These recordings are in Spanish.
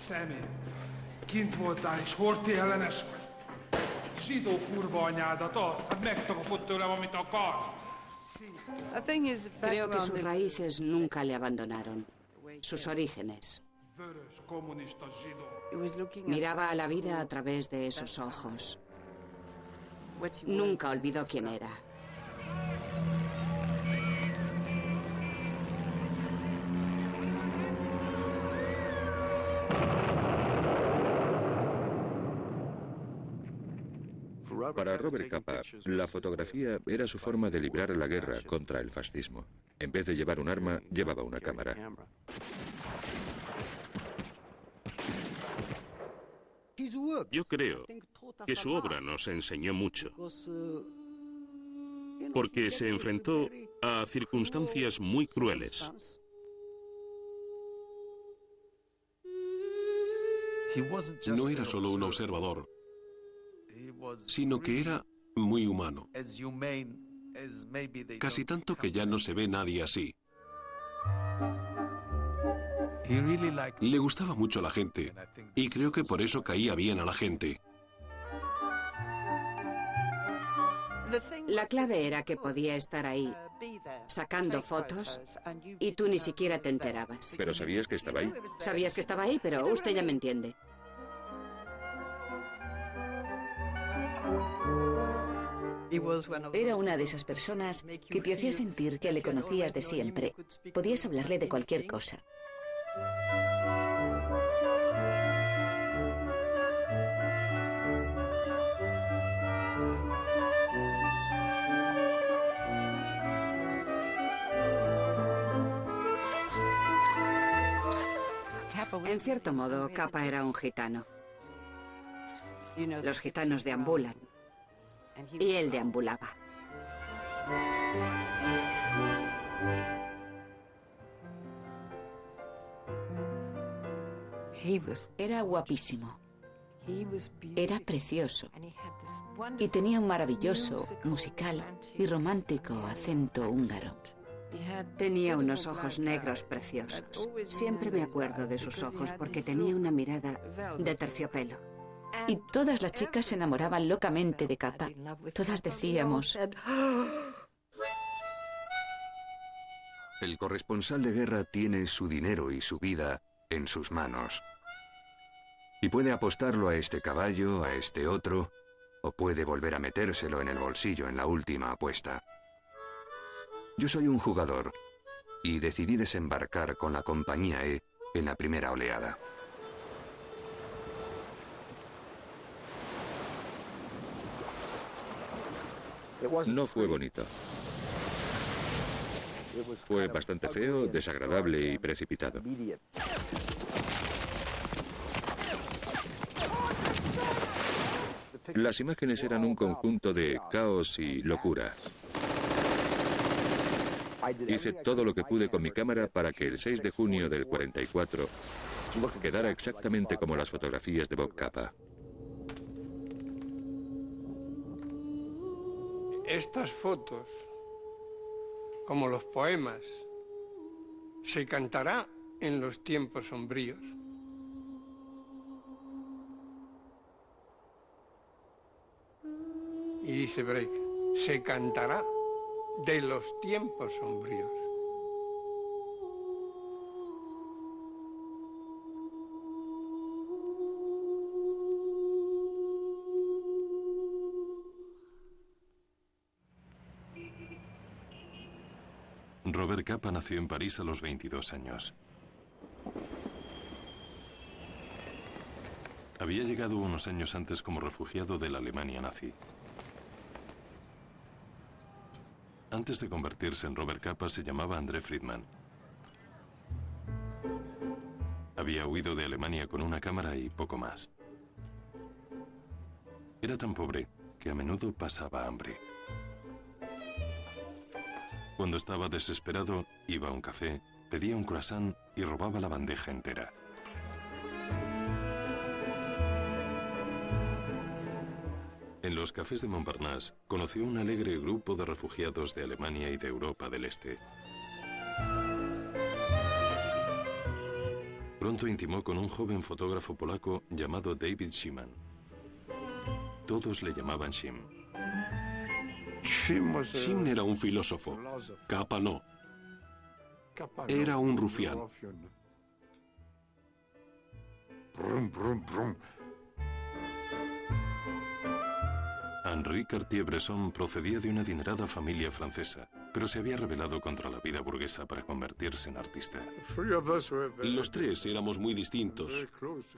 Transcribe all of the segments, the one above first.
Szemét. Kint voltál és horti ellenes vagy. Zsidó kurva anyádat, azt, hát megtakapott tőlem, amit akar. Creo que sus raíces nunca le abandonaron. Sus orígenes. Vörös kommunista zsidó. Miraba a la vida a través de esos ojos. Nunca olvidó quién era. Para Robert Capa, la fotografía era su forma de librar la guerra contra el fascismo. En vez de llevar un arma, llevaba una cámara. Yo creo que su obra nos enseñó mucho, porque se enfrentó a circunstancias muy crueles. No era solo un observador, sino que era muy humano. Casi tanto que ya no se ve nadie así. Le gustaba mucho a la gente, y creo que por eso caía bien a la gente. La clave era que podía estar ahí, sacando fotos, y tú ni siquiera te enterabas. ¿Pero sabías que estaba ahí? Sabías que estaba ahí, pero usted ya me entiende. Era una de esas personas que te hacía sentir que le conocías de siempre. Podías hablarle de cualquier cosa. En cierto modo, Capa era un gitano. Los gitanos deambulan. Y él deambulaba. Era guapísimo. Era precioso. Y tenía un maravilloso, musical y romántico acento húngaro. Tenía unos ojos negros preciosos. Siempre me acuerdo de sus ojos porque tenía una mirada de terciopelo. Y todas las chicas se enamoraban locamente de Capa. Todas decíamos... El corresponsal de guerra tiene su dinero y su vida en sus manos. Y puede apostarlo a este caballo, a este otro, o puede volver a metérselo en el bolsillo en la última apuesta. Yo soy un jugador y decidí desembarcar con la compañía E en la primera oleada. No fue bonito. Fue bastante feo, desagradable y precipitado. Las imágenes eran un conjunto de caos y locura. Hice todo lo que pude con mi cámara para que el 6 de junio del 44 quedara exactamente como las fotografías de Bob Capa. Estas fotos, como los poemas, se cantará en los tiempos sombríos. Y dice Break, se cantará de los tiempos sombríos. Robert Capa nació en París a los 22 años. Había llegado unos años antes como refugiado de la Alemania nazi. Antes de convertirse en Robert Capa se llamaba André Friedman. Había huido de Alemania con una cámara y poco más. Era tan pobre que a menudo pasaba hambre. Cuando estaba desesperado, iba a un café, pedía un croissant y robaba la bandeja entera. En los cafés de Montparnasse conoció un alegre grupo de refugiados de Alemania y de Europa del Este. Pronto intimó con un joven fotógrafo polaco llamado David Szyman. Todos le llamaban Shim. Shim era un filósofo. Capa no. Era un rufián. Henri Cartier-Bresson procedía de una adinerada familia francesa, pero se había rebelado contra la vida burguesa para convertirse en artista. Los tres éramos muy distintos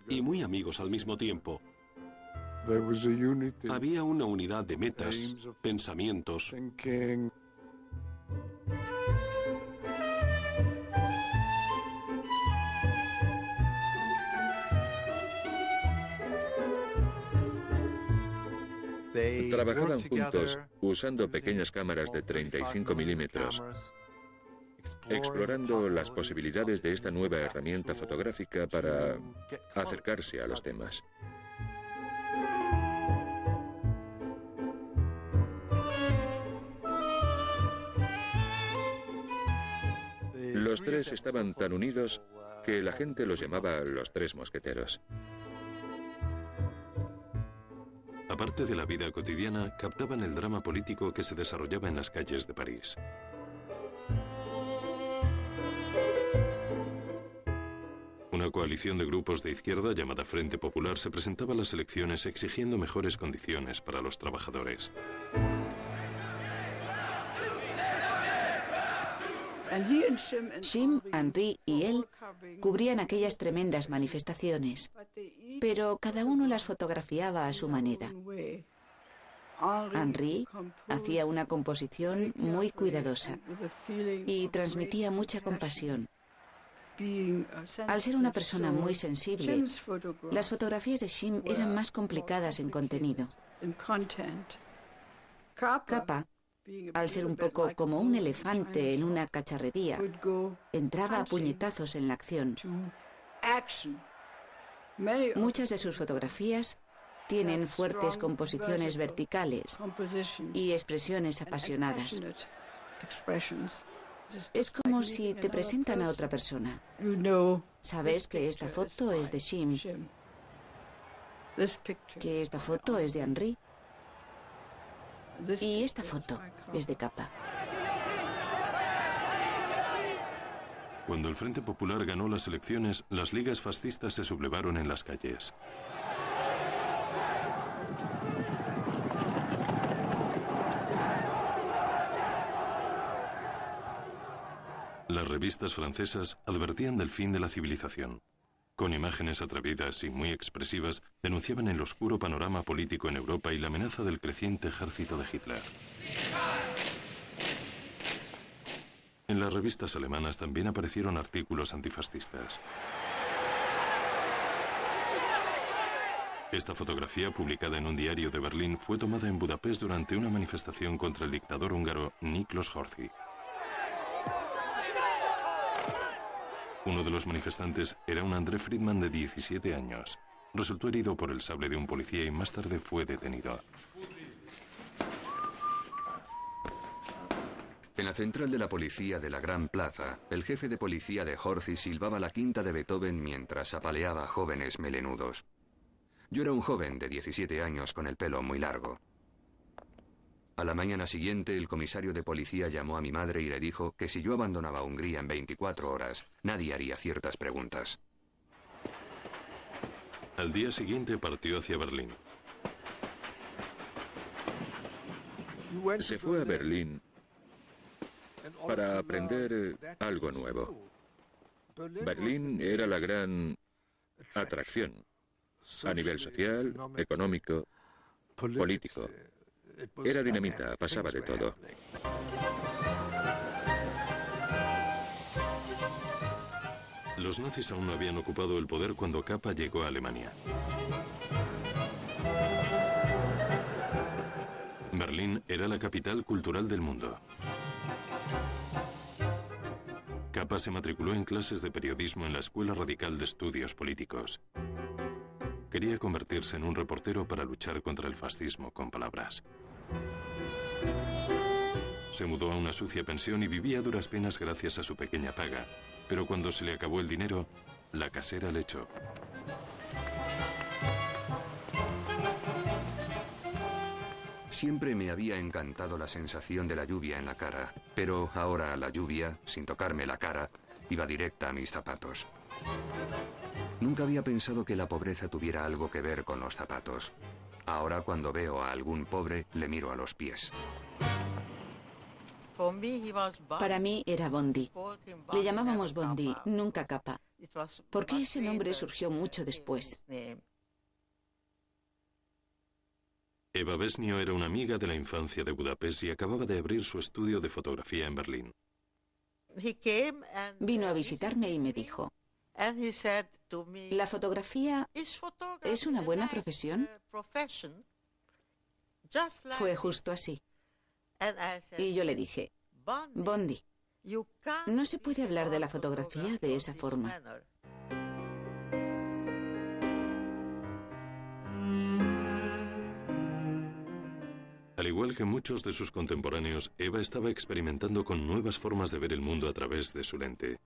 y muy amigos al mismo tiempo. Había una unidad de metas, pensamientos. Trabajaban juntos usando pequeñas cámaras de 35 milímetros, explorando las posibilidades de esta nueva herramienta fotográfica para acercarse a los temas. Los tres estaban tan unidos que la gente los llamaba los Tres Mosqueteros. Aparte de la vida cotidiana, captaban el drama político que se desarrollaba en las calles de París. Una coalición de grupos de izquierda llamada Frente Popular se presentaba a las elecciones exigiendo mejores condiciones para los trabajadores. Shim, Henri y él cubrían aquellas tremendas manifestaciones, pero cada uno las fotografiaba a su manera. Henri hacía una composición muy cuidadosa y transmitía mucha compasión. Al ser una persona muy sensible, las fotografías de Shim eran más complicadas en contenido. Capa, al ser un poco como un elefante en una cacharrería, entraba a puñetazos en la acción. Muchas de sus fotografías tienen fuertes composiciones verticales y expresiones apasionadas. Es como si te presentan a otra persona. Sabes que esta foto es de Shim, que esta foto es de Henri, y esta foto es de Capa. Cuando el Frente Popular ganó las elecciones, las ligas fascistas se sublevaron en las calles. Las revistas francesas advertían del fin de la civilización. Con imágenes atrevidas y muy expresivas, denunciaban el oscuro panorama político en Europa y la amenaza del creciente ejército de Hitler. En las revistas alemanas también aparecieron artículos antifascistas. Esta fotografía, publicada en un diario de Berlín, fue tomada en Budapest durante una manifestación contra el dictador húngaro Miklós Horthy. Uno de los manifestantes era un André Friedman de 17 años. Resultó herido por el sable de un policía y más tarde fue detenido. En la central de la policía de la Gran Plaza, el jefe de policía de Horthy silbaba la quinta de Beethoven mientras apaleaba a jóvenes melenudos. Yo era un joven de 17 años con el pelo muy largo. A la mañana siguiente, el comisario de policía llamó a mi madre y le dijo que si yo abandonaba Hungría en 24 horas, nadie haría ciertas preguntas. Al día siguiente partió hacia Berlín. Se fue a Berlín para aprender algo nuevo. Berlín era la gran atracción a nivel social, económico, político. Era dinamita, pasaba de todo. Los nazis aún no habían ocupado el poder cuando Capa llegó a Alemania. Berlín era la capital cultural del mundo. Capa se matriculó en clases de periodismo en la Escuela Radical de Estudios Políticos. Quería convertirse en un reportero para luchar contra el fascismo con palabras. Se mudó a una sucia pensión y vivía a duras penas gracias a su pequeña paga, pero cuando se le acabó el dinero, La casera le echó. Siempre me había encantado la sensación de la lluvia en la cara, pero ahora la lluvia, sin tocarme la cara, iba directa a mis zapatos. Nunca había pensado que la pobreza tuviera algo que ver con los zapatos. Ahora cuando veo a algún pobre, le miro a los pies. Para mí era Bondi. Le llamábamos Bondi, nunca Capa. Porque ese nombre surgió mucho después. Eva Besnio era una amiga de la infancia de Budapest y acababa de abrir su estudio de fotografía en Berlín. Vino a visitarme y me dijo, ¿la fotografía es una buena profesión? Fue justo así. Y yo le dije, Bondi, no se puede hablar de la fotografía de esa forma. Al igual que muchos de sus contemporáneos, Eva estaba experimentando con nuevas formas de ver el mundo a través de su lente.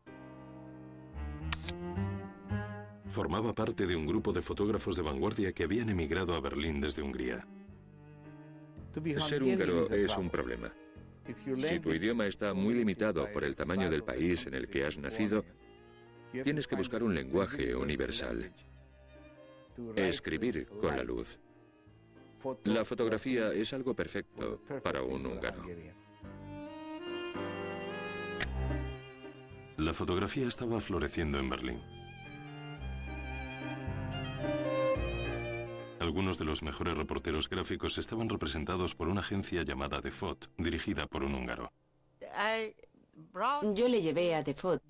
Formaba parte de un grupo de fotógrafos de vanguardia que habían emigrado a Berlín desde Hungría. Ser húngaro es un problema. Si tu idioma está muy limitado por el tamaño del país en el que has nacido, tienes que buscar un lenguaje universal. Escribir con la luz. La fotografía es algo perfecto para un húngaro. La fotografía estaba floreciendo en Berlín. Algunos de los mejores reporteros gráficos estaban representados por una agencia llamada Defot, dirigida por un húngaro. Yo le llevé a Defot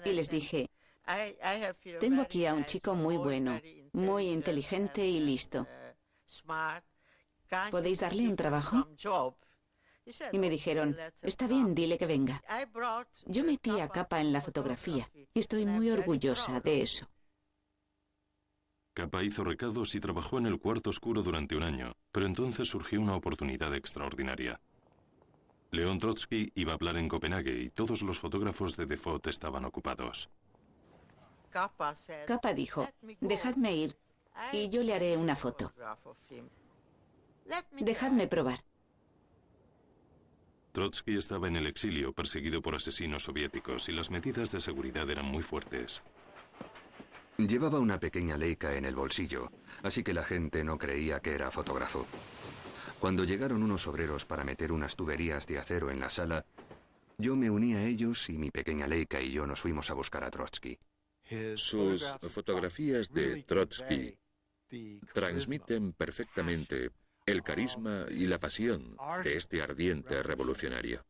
y les dije, tengo aquí a un chico muy bueno, muy inteligente y listo. ¿Podéis darle un trabajo? Y me dijeron, está bien, dile que venga. Yo metí a Capa en la fotografía y estoy muy orgullosa de eso. Capa hizo recados y trabajó en el cuarto oscuro durante un año, pero entonces surgió una oportunidad extraordinaria. León Trotsky iba a hablar en Copenhague y todos los fotógrafos de Defot estaban ocupados. Capa dijo, dejadme ir y yo le haré una foto. Dejadme probar. Trotsky estaba en el exilio, perseguido por asesinos soviéticos, y las medidas de seguridad eran muy fuertes. Llevaba una pequeña Leica en el bolsillo, así que la gente no creía que era fotógrafo. Cuando llegaron unos obreros para meter unas tuberías de acero en la sala, yo me uní a ellos y mi pequeña Leica y yo nos fuimos a buscar a Trotsky. Sus fotografías de Trotsky transmiten perfectamente el carisma y la pasión de este ardiente revolucionario.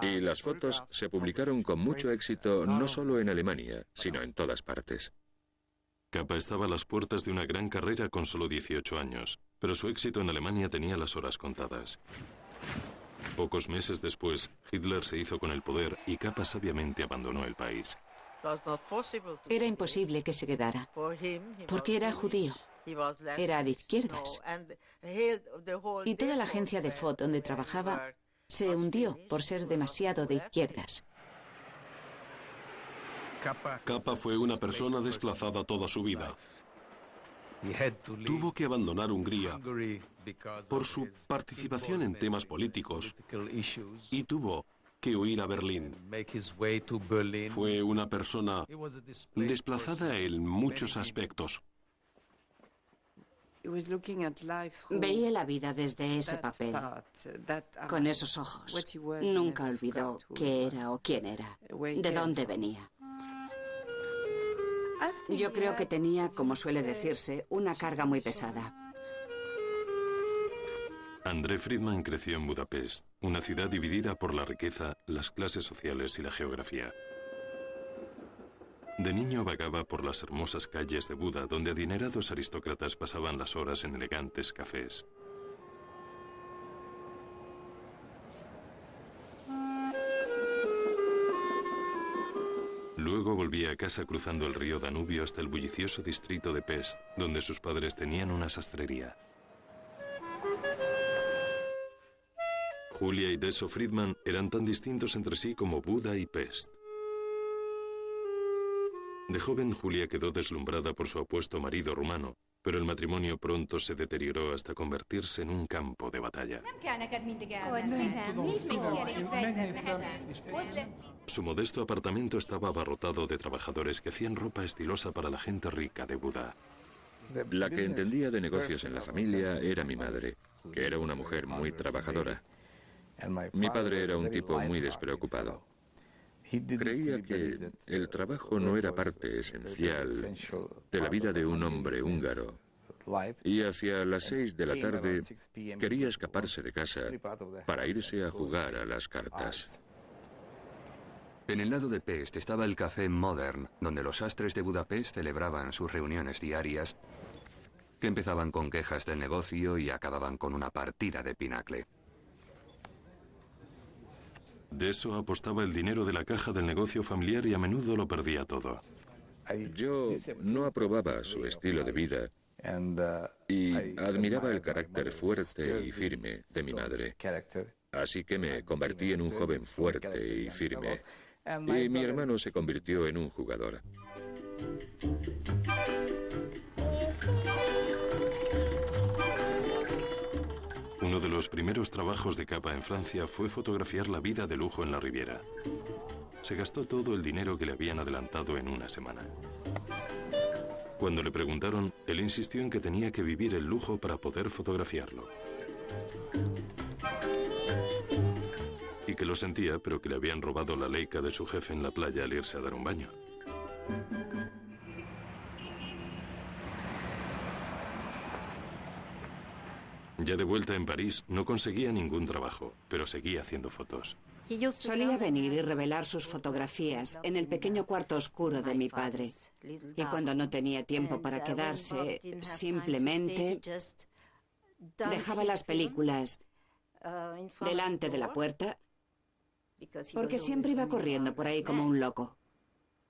Y las fotos se publicaron con mucho éxito no solo en Alemania, sino en todas partes. Capa estaba a las puertas de una gran carrera con solo 18 años, pero su éxito en Alemania tenía las horas contadas. Pocos meses después, Hitler se hizo con el poder y Capa sabiamente abandonó el país. Era imposible que se quedara, porque era judío, era de izquierdas. Y toda la agencia de foto donde trabajaba se hundió por ser demasiado de izquierdas. Capa fue una persona desplazada toda su vida. Tuvo que abandonar Hungría por su participación en temas políticos y tuvo que huir a Berlín. Fue una persona desplazada en muchos aspectos. Veía la vida desde ese papel, con esos ojos. Nunca olvidó qué era o quién era, de dónde venía. Yo creo que tenía, como suele decirse, una carga muy pesada. André Friedman creció en Budapest, una ciudad dividida por la riqueza, las clases sociales y la geografía. De niño vagaba por las hermosas calles de Buda, donde adinerados aristócratas pasaban las horas en elegantes cafés. Luego volvía a casa cruzando el río Danubio hasta el bullicioso distrito de Pest, donde sus padres tenían una sastrería. Julia y Deso Friedman eran tan distintos entre sí como Buda y Pest. De joven, Julia quedó deslumbrada por su apuesto marido rumano, pero el matrimonio pronto se deterioró hasta convertirse en un campo de batalla. Su modesto apartamento estaba abarrotado de trabajadores que hacían ropa estilosa para la gente rica de Buda. La que entendía de negocios en la familia era mi madre, que era una mujer muy trabajadora. Mi padre era un tipo muy despreocupado. Creía que el trabajo no era parte esencial de la vida de un hombre húngaro. Y hacia las 6 de la tarde quería escaparse de casa para irse a jugar a las cartas. En el lado de Pest estaba el Café Modern, donde los sastres de Budapest celebraban sus reuniones diarias, que empezaban con quejas del negocio y acababan con una partida de pinacle. De eso apostaba el dinero de la caja del negocio familiar y a menudo lo perdía todo. Yo no aprobaba su estilo de vida y admiraba el carácter fuerte y firme de mi madre. Así que me convertí en un joven fuerte y firme. Y mi hermano se convirtió en un jugador. Uno de los primeros trabajos de Capa en Francia fue fotografiar la vida de lujo en la Riviera. Se gastó todo el dinero que le habían adelantado en una semana. Cuando le preguntaron, él insistió en que tenía que vivir el lujo para poder fotografiarlo. Y que lo sentía, pero que le habían robado la Leica de su jefe en la playa al irse a dar un baño. Ya de vuelta en París, no conseguía ningún trabajo, pero seguía haciendo fotos. Solía venir y revelar sus fotografías en el pequeño cuarto oscuro de mi padre. Y cuando no tenía tiempo para quedarse, simplemente dejaba las películas delante de la puerta, porque siempre iba corriendo por ahí como un loco.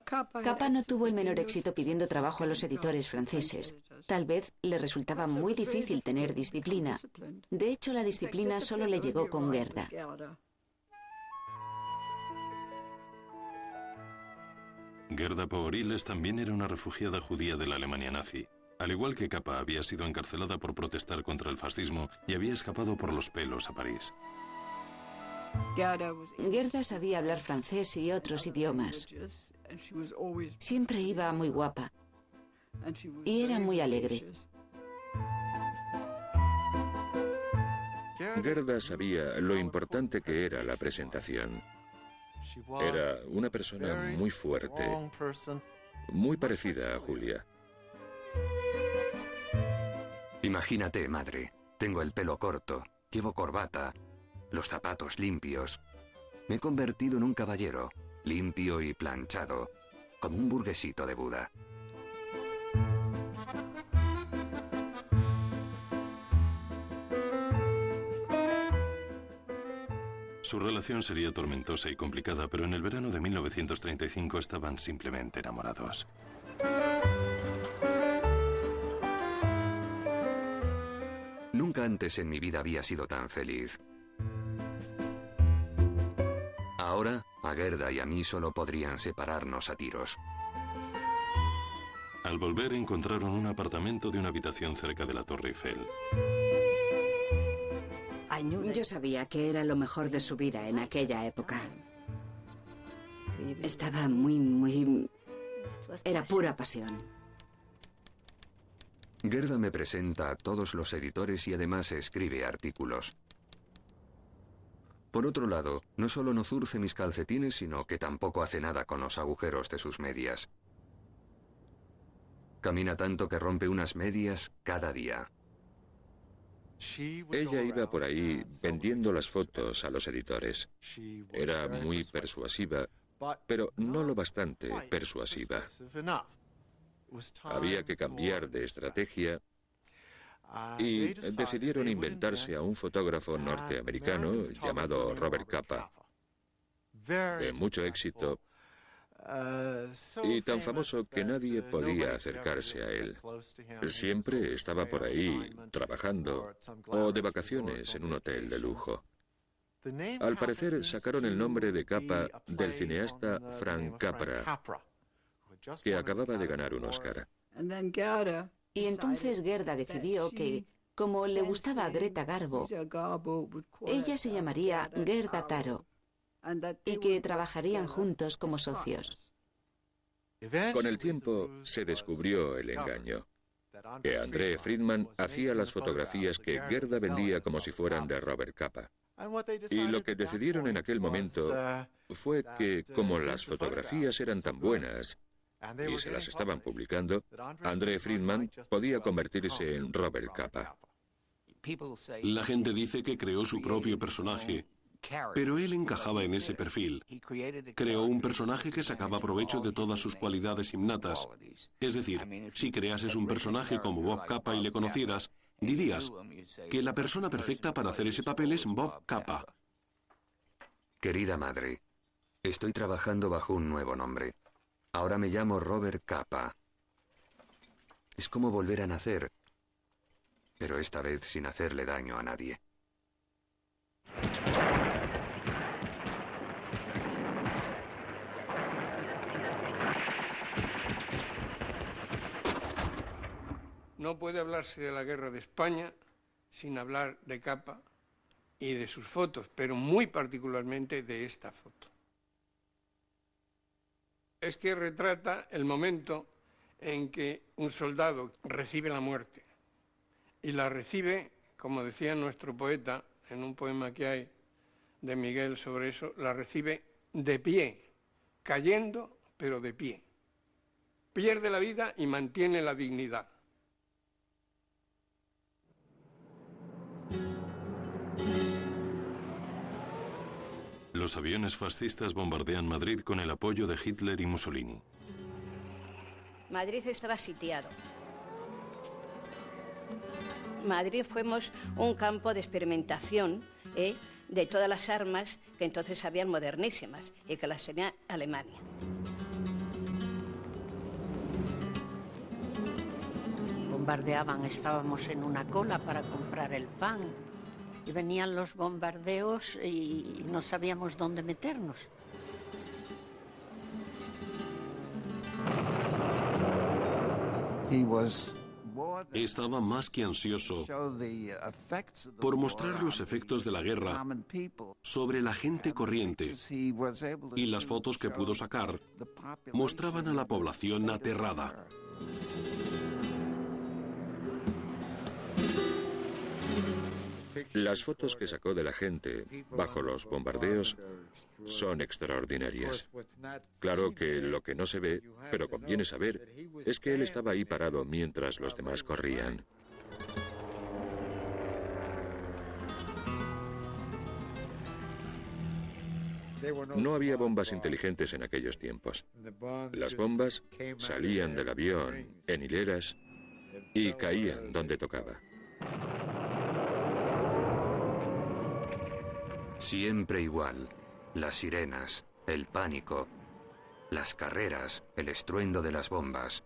Capa no tuvo el menor éxito pidiendo trabajo a los editores franceses. Tal vez le resultaba muy difícil tener disciplina. De hecho, la disciplina solo le llegó con Gerda. Gerda Pogoriles también era una refugiada judía de la Alemania nazi. Al igual que Capa, había sido encarcelada por protestar contra el fascismo y había escapado por los pelos a París. Gerda sabía hablar francés y otros idiomas. Siempre iba muy guapa y era muy alegre. Gerda sabía lo importante que era la presentación. Era una persona muy fuerte, muy parecida a Julia. Imagínate, madre, tengo el pelo corto, llevo corbata, los zapatos limpios. Me he convertido en un caballero, limpio y planchado, como un burguesito de Buda. Su relación sería tormentosa y complicada, pero en el verano de 1935 estaban simplemente enamorados. Nunca antes en mi vida había sido tan feliz. Ahora, a Gerda y a mí solo podrían separarnos a tiros. Al volver encontraron un apartamento de una habitación cerca de la Torre Eiffel. Yo sabía que era lo mejor de su vida en aquella época. Estaba muy... Era pura pasión. Gerda me presenta a todos los editores y además escribe artículos. Por otro lado, no solo no zurce mis calcetines, sino que tampoco hace nada con los agujeros de sus medias. Camina tanto que rompe unas medias cada día. Ella iba por ahí vendiendo las fotos a los editores. Era muy persuasiva, pero no lo bastante persuasiva. Había que cambiar de estrategia y decidieron inventarse a un fotógrafo norteamericano llamado Robert Capa, de mucho éxito y tan famoso que nadie podía acercarse a él. Siempre estaba por ahí trabajando o de vacaciones en un hotel de lujo. Al parecer sacaron el nombre de Capa del cineasta Frank Capra, que acababa de ganar un Oscar. Y entonces Gerda decidió que, como le gustaba a Greta Garbo, ella se llamaría Gerda Taro y que trabajarían juntos como socios. Con el tiempo se descubrió el engaño, que André Friedman hacía las fotografías que Gerda vendía como si fueran de Robert Capa. Y lo que decidieron en aquel momento fue que, como las fotografías eran tan buenas y se las estaban publicando, André Friedman podía convertirse en Robert Capa. La gente dice que creó su propio personaje, pero él encajaba en ese perfil. Creó un personaje que sacaba provecho de todas sus cualidades innatas. Es decir, si creases un personaje como Bob Capa y le conocieras, dirías que la persona perfecta para hacer ese papel es Bob Capa. Querida madre, estoy trabajando bajo un nuevo nombre. Ahora me llamo Robert Capa. Es como volver a nacer, pero esta vez sin hacerle daño a nadie. No puede hablarse de la guerra de España sin hablar de Capa y de sus fotos, pero muy particularmente de esta foto. Es que retrata el momento en que un soldado recibe la muerte y la recibe, como decía nuestro poeta en un poema que hay de Miguel sobre eso, la recibe de pie, cayendo, pero de pie. Pierde la vida y mantiene la dignidad. Los aviones fascistas bombardean Madrid con el apoyo de Hitler y Mussolini. Madrid estaba sitiado. Madrid fuimos un campo de experimentación de todas las armas que entonces habían modernísimas y que las tenía Alemania. Bombardeaban, estábamos en una cola para comprar el pan. Y venían los bombardeos y no sabíamos dónde meternos. Estaba más que ansioso por mostrar los efectos de la guerra sobre la gente corriente, y las fotos que pudo sacar mostraban a la población aterrada. Las fotos que sacó de la gente bajo los bombardeos son extraordinarias. Claro que lo que no se ve, pero conviene saber, es que él estaba ahí parado mientras los demás corrían. No había bombas inteligentes en aquellos tiempos. Las bombas salían del avión en hileras y caían donde tocaba. Siempre igual. Las sirenas, el pánico, las carreras, el estruendo de las bombas.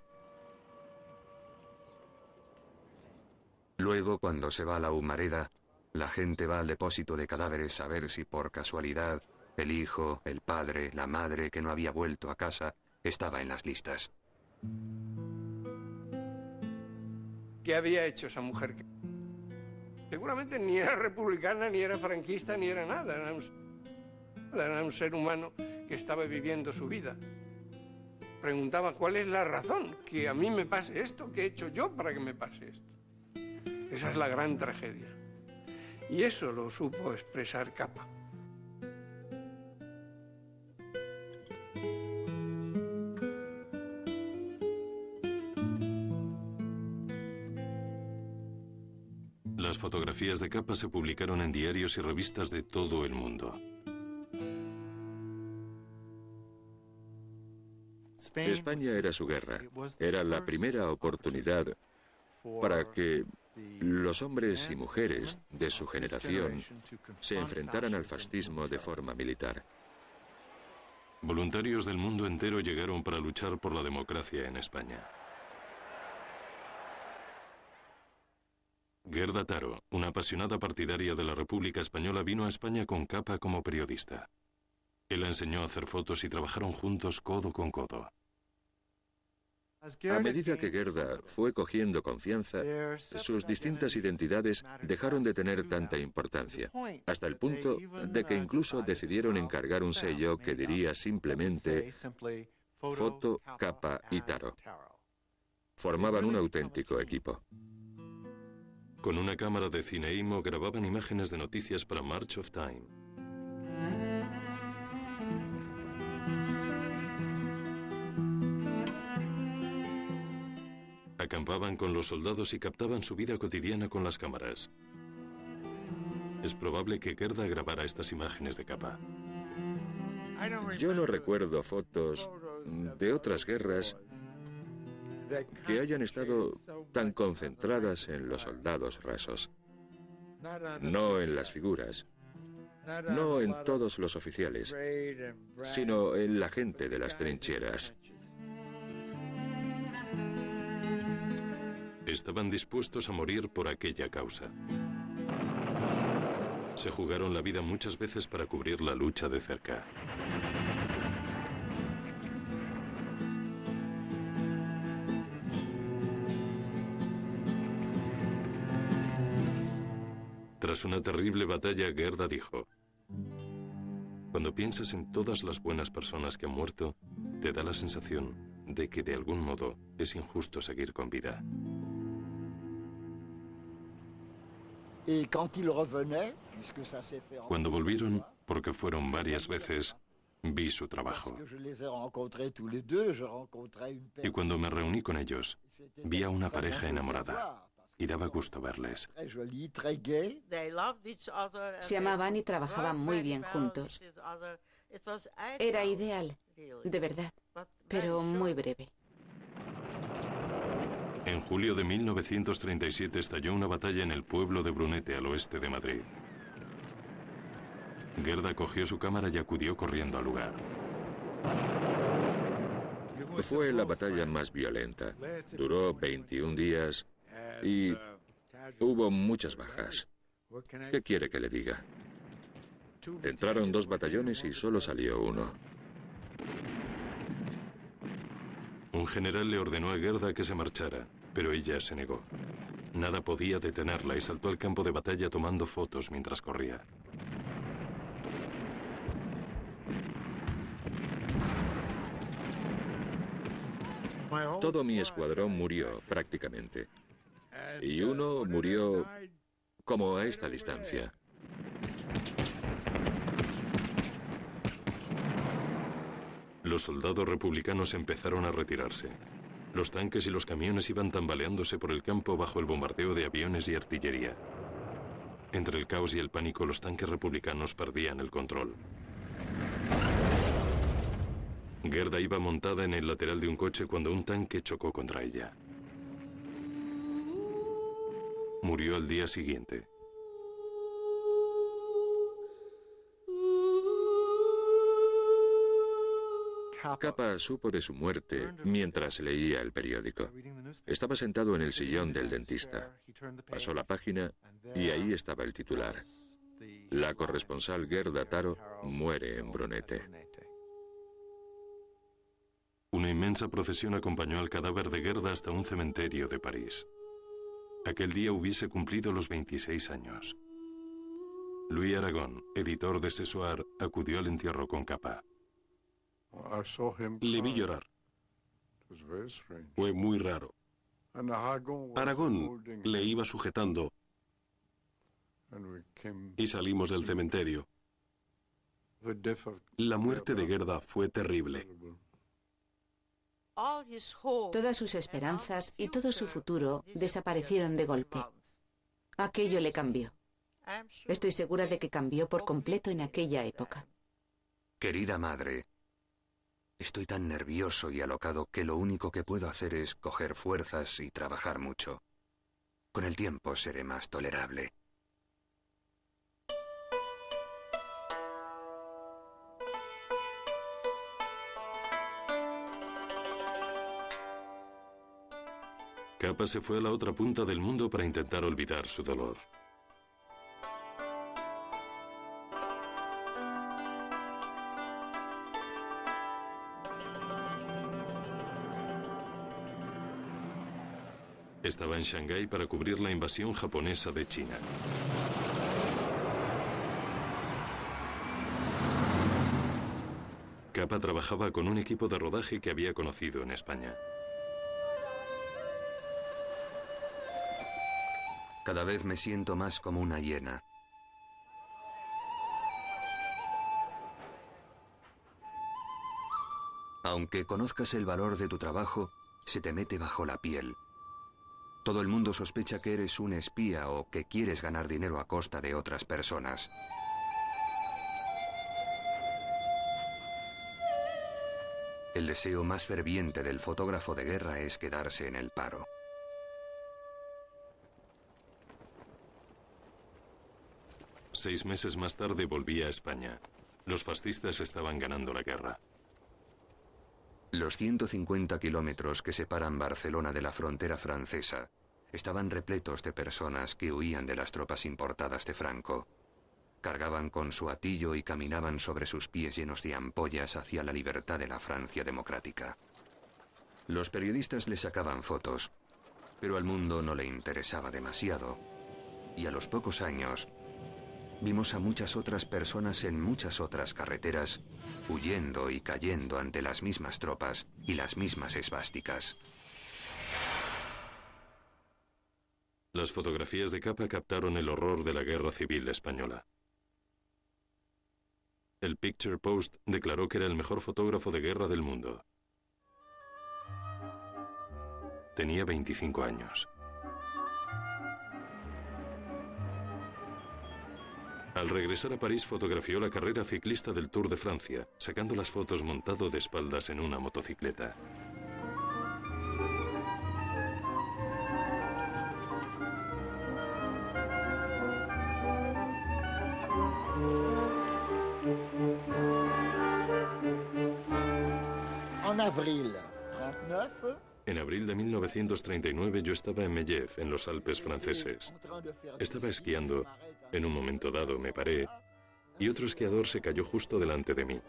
Luego, cuando se va a la humareda, la gente va al depósito de cadáveres a ver si por casualidad el hijo, el padre, la madre que no había vuelto a casa estaba en las listas. ¿Qué había hecho esa mujer? Seguramente ni era republicana, ni era franquista, ni era nada. Era un ser humano que estaba viviendo su vida. Preguntaba, ¿cuál es la razón que a mí me pase esto? ¿Qué he hecho yo para que me pase esto? Esa es la gran tragedia. Y eso lo supo expresar Capa. Las fotografías de Capa se publicaron en diarios y revistas de todo el mundo. España era su guerra. Era la primera oportunidad para que los hombres y mujeres de su generación se enfrentaran al fascismo de forma militar. Voluntarios del mundo entero llegaron para luchar por la democracia en España. Gerda Taro, una apasionada partidaria de la República Española, vino a España con Capa como periodista. Él la enseñó a hacer fotos y trabajaron juntos codo con codo. A medida que Gerda fue cogiendo confianza, sus distintas identidades dejaron de tener tanta importancia, hasta el punto de que incluso decidieron encargar un sello que diría simplemente Foto, Capa y Taro. Formaban un auténtico equipo. Con una cámara de cineimo grababan imágenes de noticias para March of Time. Acampaban con los soldados y captaban su vida cotidiana con las cámaras. Es probable que Gerda grabara estas imágenes de Capa. Yo no recuerdo fotos de otras guerras que hayan estado tan concentradas en los soldados rasos. No en las figuras, no en todos los oficiales, sino en la gente de las trincheras. Estaban dispuestos a morir por aquella causa. Se jugaron la vida muchas veces para cubrir la lucha de cerca. Tras una terrible batalla, Gerda dijo: cuando piensas en todas las buenas personas que han muerto, te da la sensación de que de algún modo es injusto seguir con vida. Cuando volvieron, porque fueron varias veces, vi su trabajo. Y cuando me reuní con ellos, vi a una pareja enamorada y daba gusto verles. Se amaban y trabajaban muy bien juntos. Era ideal, de verdad, pero muy breve. En julio de 1937 estalló una batalla en el pueblo de Brunete, al oeste de Madrid. Gerda cogió su cámara y acudió corriendo al lugar. Fue la batalla más violenta. Duró 21 días y hubo muchas bajas. ¿Qué quiere que le diga? Entraron 2 batallones y solo salió uno. Un general le ordenó a Gerda que se marchara, pero ella se negó. Nada podía detenerla y saltó al campo de batalla tomando fotos mientras corría. Todo mi escuadrón murió, prácticamente. Y uno murió como a esta distancia. Los soldados republicanos empezaron a retirarse. Los tanques y los camiones iban tambaleándose por el campo bajo el bombardeo de aviones y artillería. Entre el caos y el pánico, los tanques republicanos perdían el control. Gerda iba montada en el lateral de un coche cuando un tanque chocó contra ella. Murió al día siguiente. Capa supo de su muerte mientras leía el periódico. Estaba sentado en el sillón del dentista. Pasó la página y ahí estaba el titular. La corresponsal Gerda Taro muere en Brunete. Una inmensa procesión acompañó al cadáver de Gerda hasta un cementerio de París. Aquel día hubiese cumplido los 26 años. Louis Aragon, editor de Ce Soir, acudió al entierro con Capa. Le vi llorar. Fue muy raro. Aragón le iba sujetando y salimos del cementerio. La muerte de Gerda fue terrible. Todas sus esperanzas y todo su futuro desaparecieron de golpe. Aquello le cambió. Estoy segura de que cambió por completo en aquella época. Querida madre, estoy tan nervioso y alocado que lo único que puedo hacer es coger fuerzas y trabajar mucho. Con el tiempo seré más tolerable. Capa se fue a la otra punta del mundo para intentar olvidar su dolor. Estaba en Shanghái para cubrir la invasión japonesa de China. Capa trabajaba con un equipo de rodaje que había conocido en España. Cada vez me siento más como una hiena. Aunque conozcas el valor de tu trabajo, se te mete bajo la piel. Todo el mundo sospecha que eres un espía o que quieres ganar dinero a costa de otras personas. El deseo más ferviente del fotógrafo de guerra es quedarse en el paro. Seis meses más tarde volví a España. Los fascistas estaban ganando la guerra. Los 150 kilómetros que separan Barcelona de la frontera francesa estaban repletos de personas que huían de las tropas importadas de Franco. Cargaban con su hatillo y caminaban sobre sus pies llenos de ampollas hacia la libertad de la Francia democrática. Los periodistas le sacaban fotos, pero al mundo no le interesaba demasiado. Y a los pocos años, vimos a muchas otras personas en muchas otras carreteras, huyendo y cayendo ante las mismas tropas y las mismas esvásticas. Las fotografías de Capa captaron el horror de la Guerra Civil Española. El Picture Post declaró que era el mejor fotógrafo de guerra del mundo. Tenía 25 años. Al regresar a París fotografió la carrera ciclista del Tour de Francia, sacando las fotos montado de espaldas en una motocicleta. En abril de 1939 yo estaba en Megève, en los Alpes franceses. Estaba esquiando. En un momento dado me paré y otro esquiador se cayó justo delante de mí.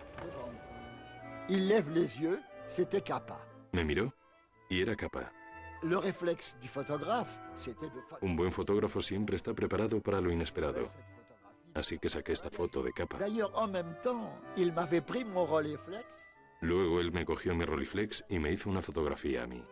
Me miró y era Capa. Un buen fotógrafo siempre está preparado para lo inesperado. Así que saqué esta foto de Capa. Luego él me cogió mi Rolleiflex y me hizo una fotografía a mí.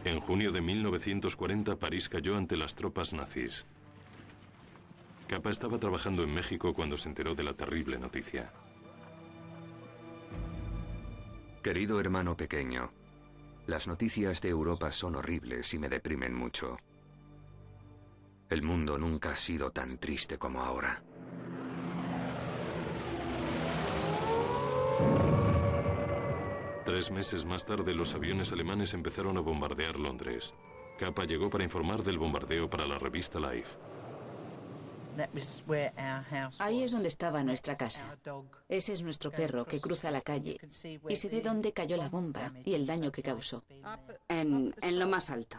En junio de 1940, París cayó ante las tropas nazis. Capa estaba trabajando en México cuando se enteró de la terrible noticia. Querido hermano pequeño, las noticias de Europa son horribles y me deprimen mucho. El mundo nunca ha sido tan triste como ahora. Tres meses más tarde, los aviones alemanes empezaron a bombardear Londres. Capa llegó para informar del bombardeo para la revista Life. Ahí es donde estaba nuestra casa. Ese es nuestro perro que cruza la calle y se ve dónde cayó la bomba y el daño que causó. En lo más alto.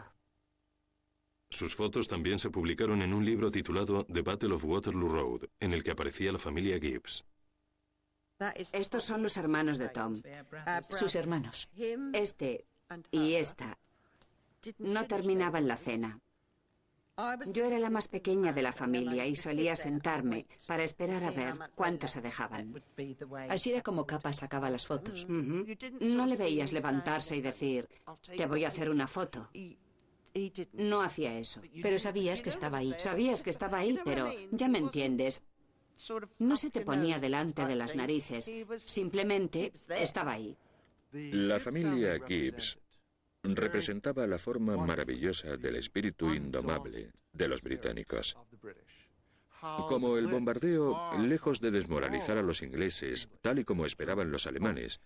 Sus fotos también se publicaron en un libro titulado The Battle of Waterloo Road, en el que aparecía la familia Gibbs. Estos son los hermanos de Tom. Sus hermanos. Este y esta no terminaban la cena. Yo era la más pequeña de la familia y solía sentarme para esperar a ver cuánto se dejaban. Así era como Capa sacaba las fotos. No le veías levantarse y decir, te voy a hacer una foto. No hacía eso. Pero sabías que estaba ahí. Sabías que estaba ahí, pero ya me entiendes. No se te ponía delante de las narices. Simplemente estaba ahí. La familia Gibbs representaba la forma maravillosa del espíritu indomable de los británicos. Como el bombardeo, lejos de desmoralizar a los ingleses, tal y como esperaban los alemanes,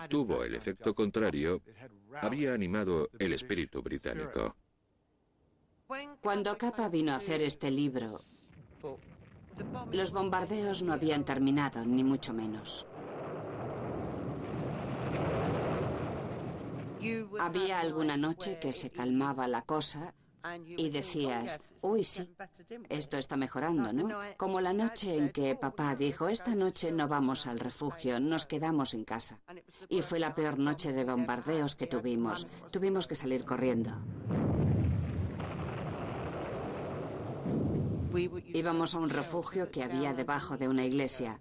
tuvo el efecto contrario, había animado el espíritu británico. Cuando Capa vino a hacer este libro, los bombardeos no habían terminado, ni mucho menos. Había alguna noche que se calmaba la cosa Y decías, uy, sí, esto está mejorando, ¿no? Como la noche en que papá dijo, esta noche no vamos al refugio, nos quedamos en casa. Y fue la peor noche de bombardeos que tuvimos. Tuvimos que salir corriendo. Íbamos a un refugio que había debajo de una iglesia.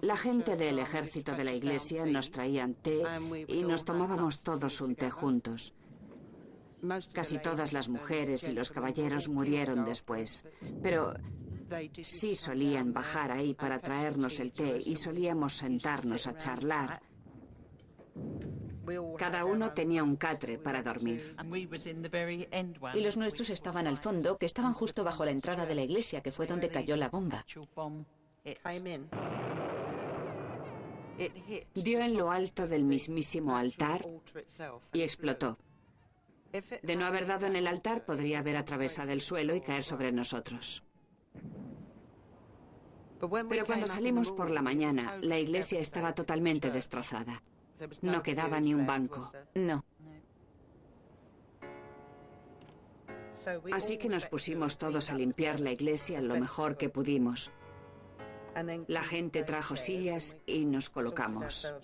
La gente del ejército de la iglesia nos traían té y nos tomábamos todos un té juntos. Casi todas las mujeres y los caballeros murieron después, pero sí solían bajar ahí para traernos el té y solíamos sentarnos a charlar. Cada uno tenía un catre para dormir. Y los nuestros estaban al fondo, que estaban justo bajo la entrada de la iglesia, que fue donde cayó la bomba. Dio en lo alto del mismísimo altar y explotó. De no haber dado en el altar, podría haber atravesado el suelo y caer sobre nosotros. Pero cuando salimos por la mañana, la iglesia estaba totalmente destrozada. No quedaba ni un banco. No. Así que nos pusimos todos a limpiar la iglesia lo mejor que pudimos. La gente trajo sillas y nos colocamos.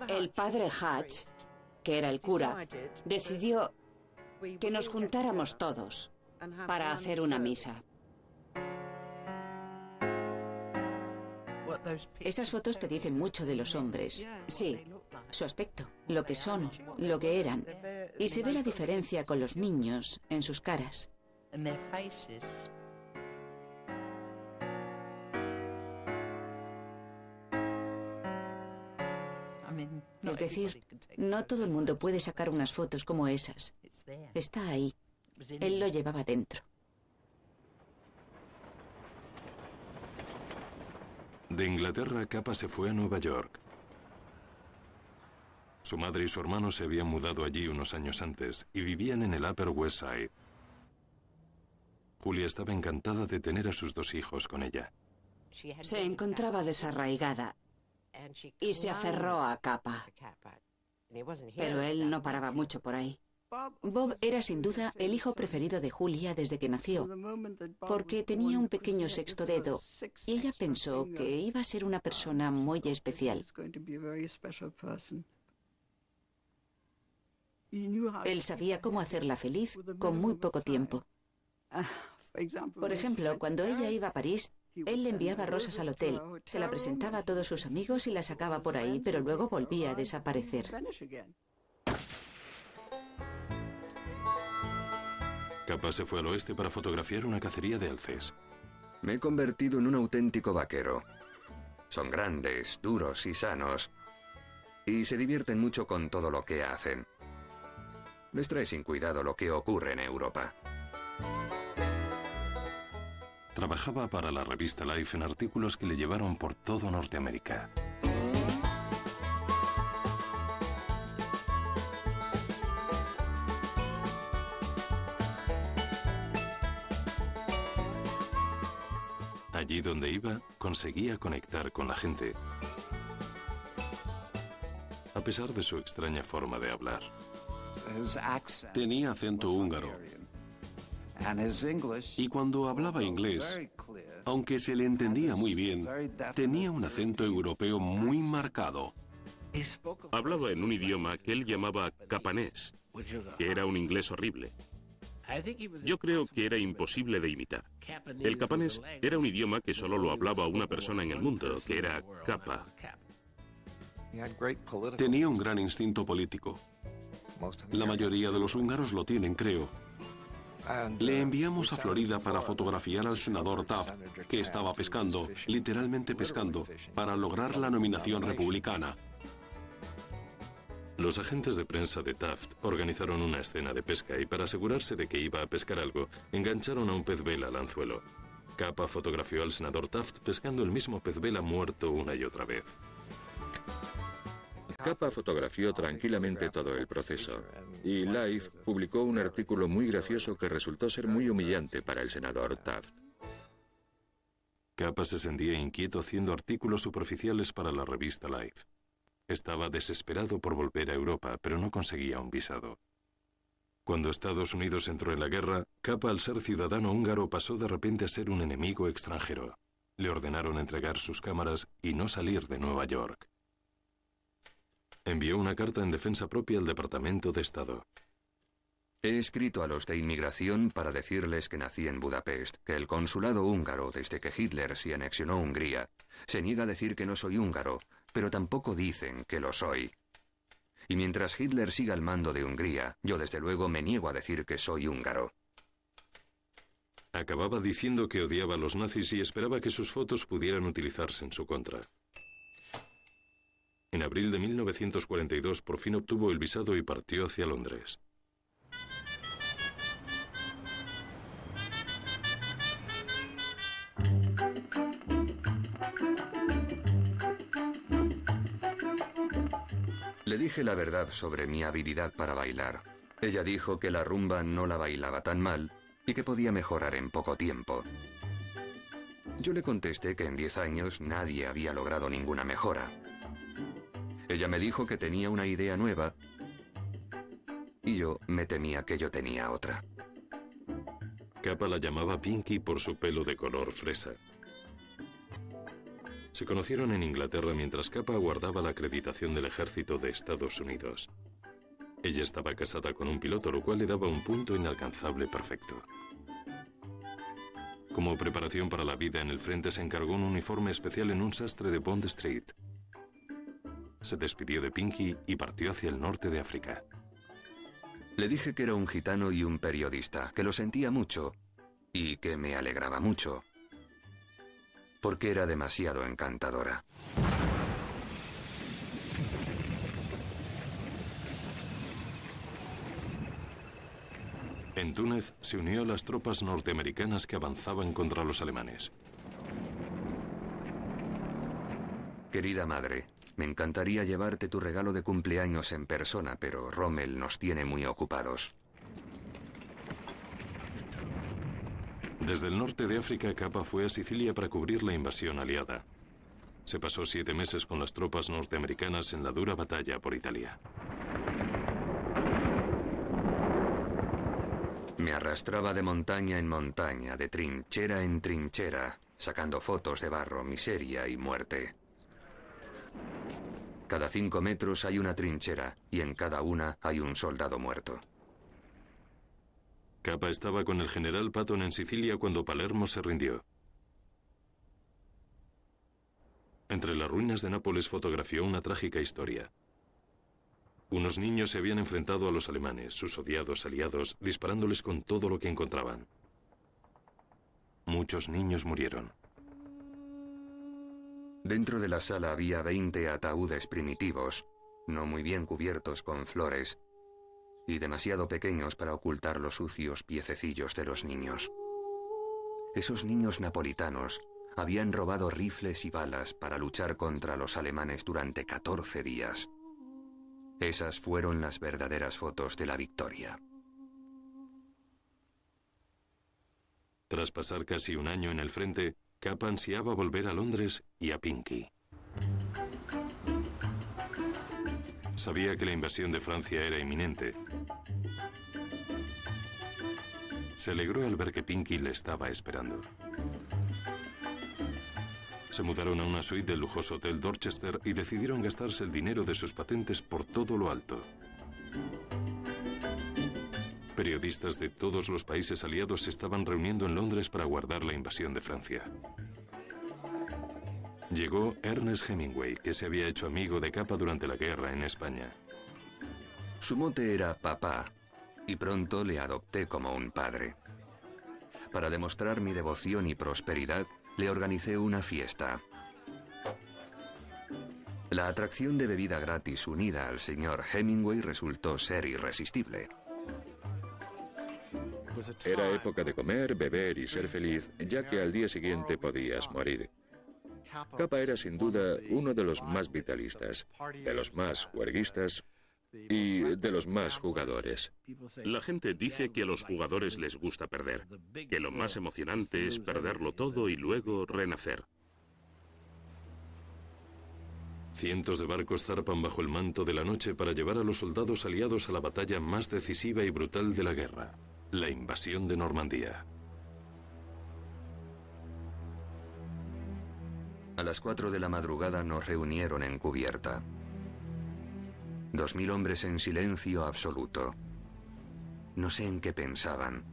El padre Hatch, que era el cura, decidió que nos juntáramos todos para hacer una misa. Esas fotos te dicen mucho de los hombres. Sí. Su aspecto, lo que son, lo que eran. Y se ve la diferencia con los niños en sus caras. Es decir, no todo el mundo puede sacar unas fotos como esas. Está ahí. Él lo llevaba dentro. De Inglaterra, Capa se fue a Nueva York. Su madre y su hermano se habían mudado allí unos años antes y vivían en el Upper West Side. Julia estaba encantada de tener a sus 2 hijos con ella. Se encontraba desarraigada y se aferró a Capa. Pero él no paraba mucho por ahí. Bob era sin duda el hijo preferido de Julia desde que nació, porque tenía un pequeño sexto dedo y ella pensó que iba a ser una persona muy especial. Él sabía cómo hacerla feliz con muy poco tiempo. Por ejemplo, cuando ella iba a París, él le enviaba rosas al hotel, se la presentaba a todos sus amigos y la sacaba por ahí, pero luego volvía a desaparecer. Capa se fue al oeste para fotografiar una cacería de alces. Me he convertido en un auténtico vaquero. Son grandes, duros y sanos. Y se divierten mucho con todo lo que hacen. Les trae sin cuidado lo que ocurre en Europa. Trabajaba para la revista Life en artículos que le llevaron por todo Norteamérica. Allí donde iba, conseguía conectar con la gente, a pesar de su extraña forma de hablar. Tenía acento húngaro. Y cuando hablaba inglés, aunque se le entendía muy bien, tenía un acento europeo muy marcado. Hablaba en un idioma que él llamaba capanés, que era un inglés horrible. Yo creo que era imposible de imitar. El capanés era un idioma que solo lo hablaba una persona en el mundo, que era Capa. Tenía un gran instinto político. La mayoría de los húngaros lo tienen, creo. Le enviamos a Florida para fotografiar al senador Taft, que estaba pescando, literalmente pescando, para lograr la nominación republicana. Los agentes de prensa de Taft organizaron una escena de pesca y para asegurarse de que iba a pescar algo, engancharon a un pez vela al anzuelo. Capa fotografió al senador Taft pescando el mismo pez vela muerto una y otra vez. Capa fotografió tranquilamente todo el proceso y Life publicó un artículo muy gracioso que resultó ser muy humillante para el senador Taft. Capa se sentía inquieto haciendo artículos superficiales para la revista Life. Estaba desesperado por volver a Europa, pero no conseguía un visado. Cuando Estados Unidos entró en la guerra, Capa, al ser ciudadano húngaro, pasó de repente a ser un enemigo extranjero. Le ordenaron entregar sus cámaras y no salir de Nueva York. Envió una carta en defensa propia al Departamento de Estado. He escrito a los de inmigración para decirles que nací en Budapest, que el consulado húngaro, desde que Hitler se anexionó Hungría, se niega a decir que no soy húngaro, pero tampoco dicen que lo soy. Y mientras Hitler siga al mando de Hungría, yo desde luego me niego a decir que soy húngaro. Acababa diciendo que odiaba a los nazis y esperaba que sus fotos pudieran utilizarse en su contra. En abril de 1942 por fin obtuvo el visado y partió hacia Londres. Le dije la verdad sobre mi habilidad para bailar. Ella dijo que la rumba no la bailaba tan mal y que podía mejorar en poco tiempo. Yo le contesté que en 10 años nadie había logrado ninguna mejora. Ella me dijo que tenía una idea nueva y yo me temía que yo tenía otra. Capa la llamaba Pinky por su pelo de color fresa. Se conocieron en Inglaterra mientras Capa aguardaba la acreditación del ejército de Estados Unidos. Ella estaba casada con un piloto, lo cual le daba un punto inalcanzable perfecto. Como preparación para la vida en el frente, se encargó un uniforme especial en un sastre de Bond Street. Se despidió de Pinky y partió hacia el norte de África. Le dije que era un gitano y un periodista, que lo sentía mucho y que me alegraba mucho, porque era demasiado encantadora. En Túnez se unió a las tropas norteamericanas que avanzaban contra los alemanes. Querida madre, me encantaría llevarte tu regalo de cumpleaños en persona, pero Rommel nos tiene muy ocupados. Desde el norte de África, Capa fue a Sicilia para cubrir la invasión aliada. Se pasó 7 meses con las tropas norteamericanas en la dura batalla por Italia. Me arrastraba de montaña en montaña, de trinchera en trinchera, sacando fotos de barro, miseria y muerte. Cada 5 metros hay una trinchera y en cada una hay un soldado muerto. Capa estaba con el general Patton en Sicilia cuando Palermo se rindió. Entre las ruinas de Nápoles fotografió una trágica historia. Unos niños se habían enfrentado a los alemanes, sus odiados aliados, disparándoles con todo lo que encontraban. Muchos niños murieron. Dentro de la sala había 20 ataúdes primitivos, no muy bien cubiertos con flores, y demasiado pequeños para ocultar los sucios piececillos de los niños. Esos niños napolitanos habían robado rifles y balas para luchar contra los alemanes durante 14 días. Esas fueron las verdaderas fotos de la victoria. Tras pasar casi un año en el frente, Capa ansiaba volver a Londres y a Pinky. Sabía que la invasión de Francia era inminente. Se alegró al ver que Pinky le estaba esperando. Se mudaron a una suite del lujoso Hotel Dorchester y decidieron gastarse el dinero de sus patentes por todo lo alto. Periodistas de todos los países aliados se estaban reuniendo en Londres para aguardar la invasión de Francia. Llegó Ernest Hemingway, que se había hecho amigo de Capa durante la guerra en España. Su mote era papá, y pronto le adopté como un padre. Para demostrar mi devoción y prosperidad, le organicé una fiesta. La atracción de bebida gratis unida al señor Hemingway resultó ser irresistible. Era época de comer, beber y ser feliz, ya que al día siguiente podías morir. Capa era sin duda uno de los más vitalistas, de los más juerguistas y de los más jugadores. La gente dice que a los jugadores les gusta perder, que lo más emocionante es perderlo todo y luego renacer. Cientos de barcos zarpan bajo el manto de la noche para llevar a los soldados aliados a la batalla más decisiva y brutal de la guerra, la invasión de Normandía. A las 4 de la madrugada nos reunieron en cubierta. 2000 hombres en silencio absoluto. No sé en qué pensaban,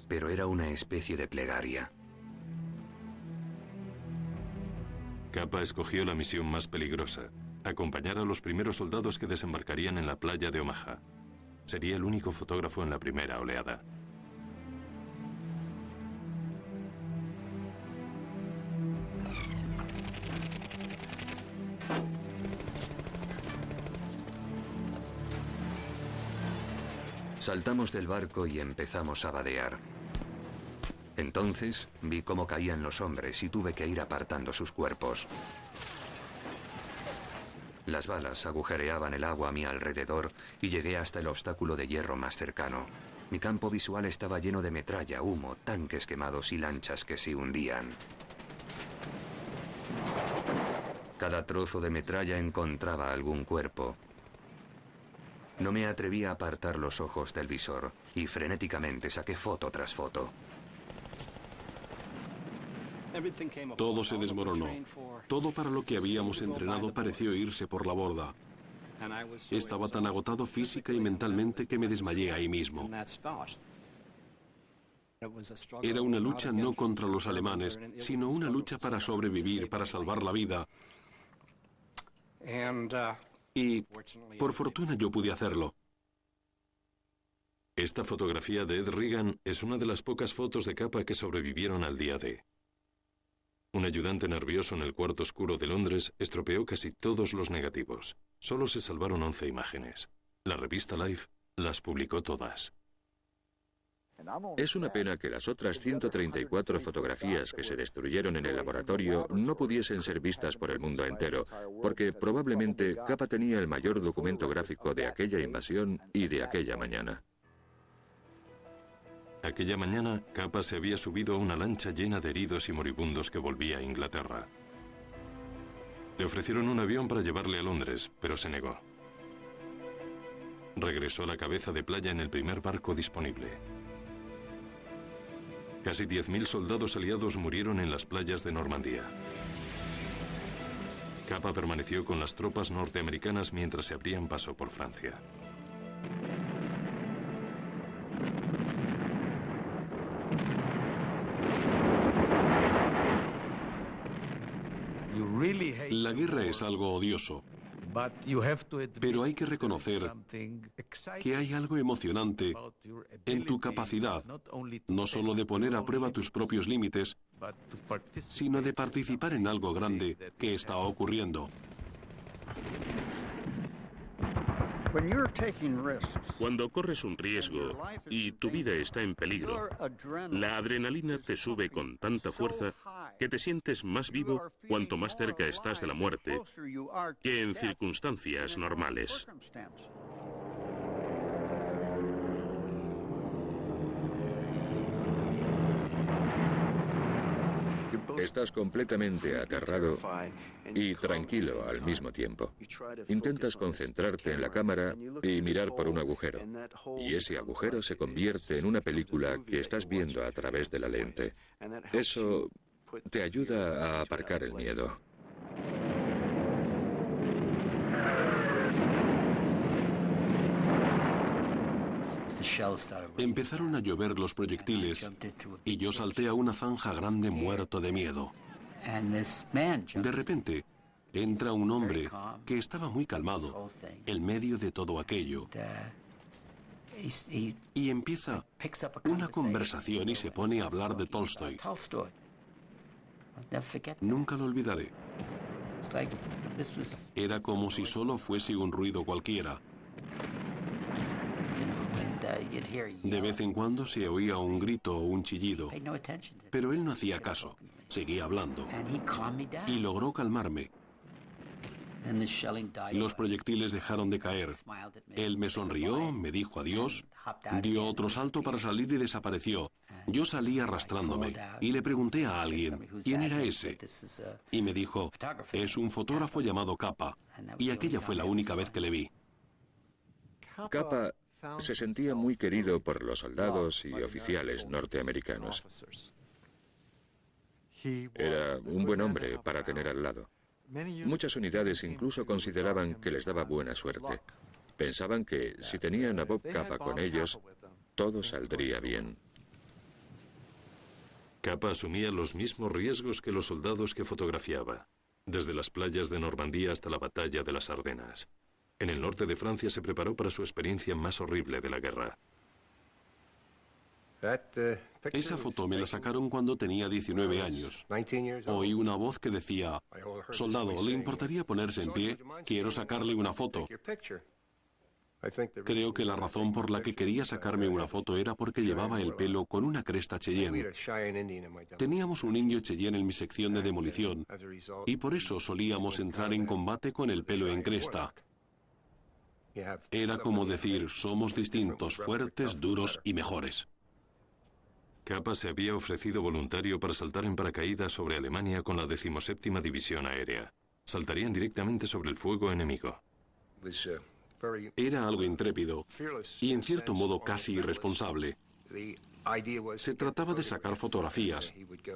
pero era una especie de plegaria. Capa escogió la misión más peligrosa, acompañar a los primeros soldados que desembarcarían en la playa de Omaha. Sería el único fotógrafo en la primera oleada. Saltamos del barco y empezamos a vadear. Entonces vi cómo caían los hombres y tuve que ir apartando sus cuerpos. Las balas agujereaban el agua a mi alrededor y llegué hasta el obstáculo de hierro más cercano. Mi campo visual estaba lleno de metralla, humo, tanques quemados y lanchas que se hundían. Cada trozo de metralla encontraba algún cuerpo. No me atreví a apartar los ojos del visor y frenéticamente saqué foto tras foto. Todo se desmoronó. Todo para lo que habíamos entrenado pareció irse por la borda. Estaba tan agotado física y mentalmente que me desmayé ahí mismo. Era una lucha no contra los alemanes, sino una lucha para sobrevivir, para salvar la vida. Y, por fortuna, yo pude hacerlo. Esta fotografía de Ed Regan es una de las pocas fotos de Capa que sobrevivieron al día D. Un ayudante nervioso en el cuarto oscuro de Londres estropeó casi todos los negativos. Solo se salvaron 11 imágenes. La revista Life las publicó todas. Es una pena que las otras 134 fotografías que se destruyeron en el laboratorio no pudiesen ser vistas por el mundo entero, porque probablemente Capa tenía el mayor documento gráfico de aquella invasión y de aquella mañana. Aquella mañana, Capa se había subido a una lancha llena de heridos y moribundos que volvía a Inglaterra. Le ofrecieron un avión para llevarle a Londres, pero se negó. Regresó a la cabeza de playa en el primer barco disponible. Casi 10.000 soldados aliados murieron en las playas de Normandía. Capa permaneció con las tropas norteamericanas mientras se abrían paso por Francia. La guerra es algo odioso, pero hay que reconocer que hay algo emocionante en tu capacidad, no solo de poner a prueba tus propios límites, sino de participar en algo grande que está ocurriendo. Cuando corres un riesgo y tu vida está en peligro, la adrenalina te sube con tanta fuerza que te sientes más vivo cuanto más cerca estás de la muerte que en circunstancias normales. Estás completamente aterrado y tranquilo al mismo tiempo. Intentas concentrarte en la cámara y mirar por un agujero. Y ese agujero se convierte en una película que estás viendo a través de la lente. Eso te ayuda a aparcar el miedo. Empezaron a llover los proyectiles y yo salté a una zanja grande muerto de miedo. De repente, entra un hombre que estaba muy calmado en medio de todo aquello y empieza una conversación y se pone a hablar de Tolstoy. Nunca lo olvidaré. Era como si solo fuese un ruido cualquiera. De vez en cuando se oía un grito o un chillido, pero él no hacía caso, seguía hablando y logró calmarme. Los proyectiles dejaron de caer. Él me sonrió, me dijo adiós, dio otro salto para salir y desapareció. Yo salí arrastrándome y le pregunté a alguien, ¿quién era ese? Y me dijo, es un fotógrafo llamado Capa. Y aquella fue la única vez que le vi. Capa se sentía muy querido por los soldados y oficiales norteamericanos. Era un buen hombre para tener al lado. Muchas unidades incluso consideraban que les daba buena suerte. Pensaban que si tenían a Bob Capa con ellos, todo saldría bien. Capa asumía los mismos riesgos que los soldados que fotografiaba, desde las playas de Normandía hasta la batalla de las Ardenas. En el norte de Francia se preparó para su experiencia más horrible de la guerra. Esa foto me la sacaron cuando tenía 19 años. Oí una voz que decía, soldado, ¿le importaría ponerse en pie? Quiero sacarle una foto. Creo que la razón por la que quería sacarme una foto era porque llevaba el pelo con una cresta Cheyenne. Teníamos un indio Cheyenne en mi sección de demolición y por eso solíamos entrar en combate con el pelo en cresta. Era como decir, somos distintos, fuertes, duros y mejores. Capa se había ofrecido voluntario para saltar en paracaídas sobre Alemania con la 17ª División Aérea. Saltarían directamente sobre el fuego enemigo. Era algo intrépido y en cierto modo casi irresponsable. Se trataba de sacar fotografías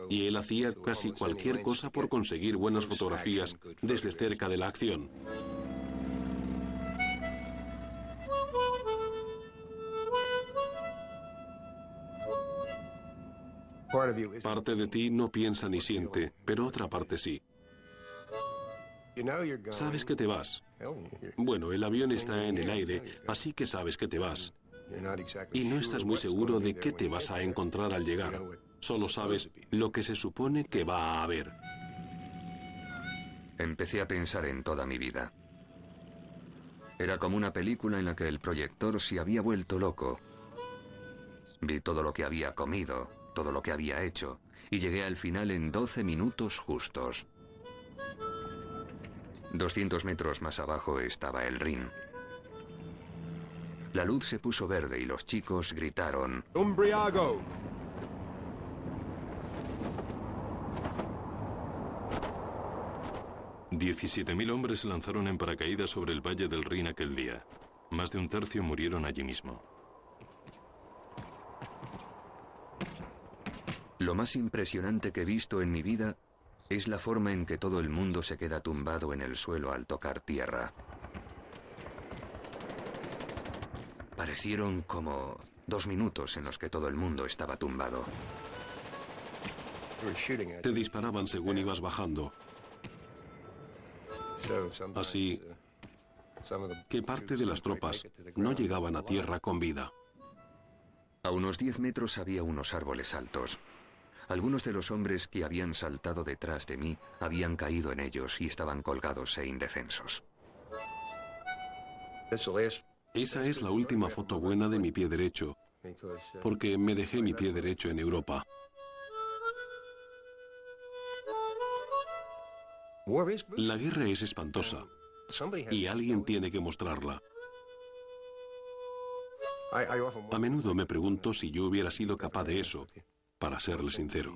y él hacía casi cualquier cosa por conseguir buenas fotografías desde cerca de la acción. Parte de ti no piensa ni siente, pero otra parte sí. Sabes que te vas. Bueno, el avión está en el aire, así que sabes que te vas. Y no estás muy seguro de qué te vas a encontrar al llegar. Solo sabes lo que se supone que va a haber. Empecé a pensar en toda mi vida. Era como una película en la que el proyector se había vuelto loco. Vi todo lo que había comido, todo lo que había hecho, y llegué al final en 12 minutos justos. 200 metros más abajo estaba el Rin. La luz se puso verde y los chicos gritaron ¡Umbriago! $17.000 hombres se lanzaron en paracaídas sobre el valle del Rin aquel día. Más de un tercio murieron allí mismo. Lo más impresionante que he visto en mi vida es la forma en que todo el mundo se queda tumbado en el suelo al tocar tierra. Parecieron como 2 minutos en los que todo el mundo estaba tumbado. Te disparaban según ibas bajando. Así que parte de las tropas no llegaban a tierra con vida. A unos 10 metros había unos árboles altos. Algunos de los hombres que habían saltado detrás de mí habían caído en ellos y estaban colgados e indefensos. Esa es la última foto buena de mi pie derecho, porque me dejé mi pie derecho en Europa. La guerra es espantosa y alguien tiene que mostrarla. A menudo me pregunto si yo hubiera sido capaz de eso, para serle sincero.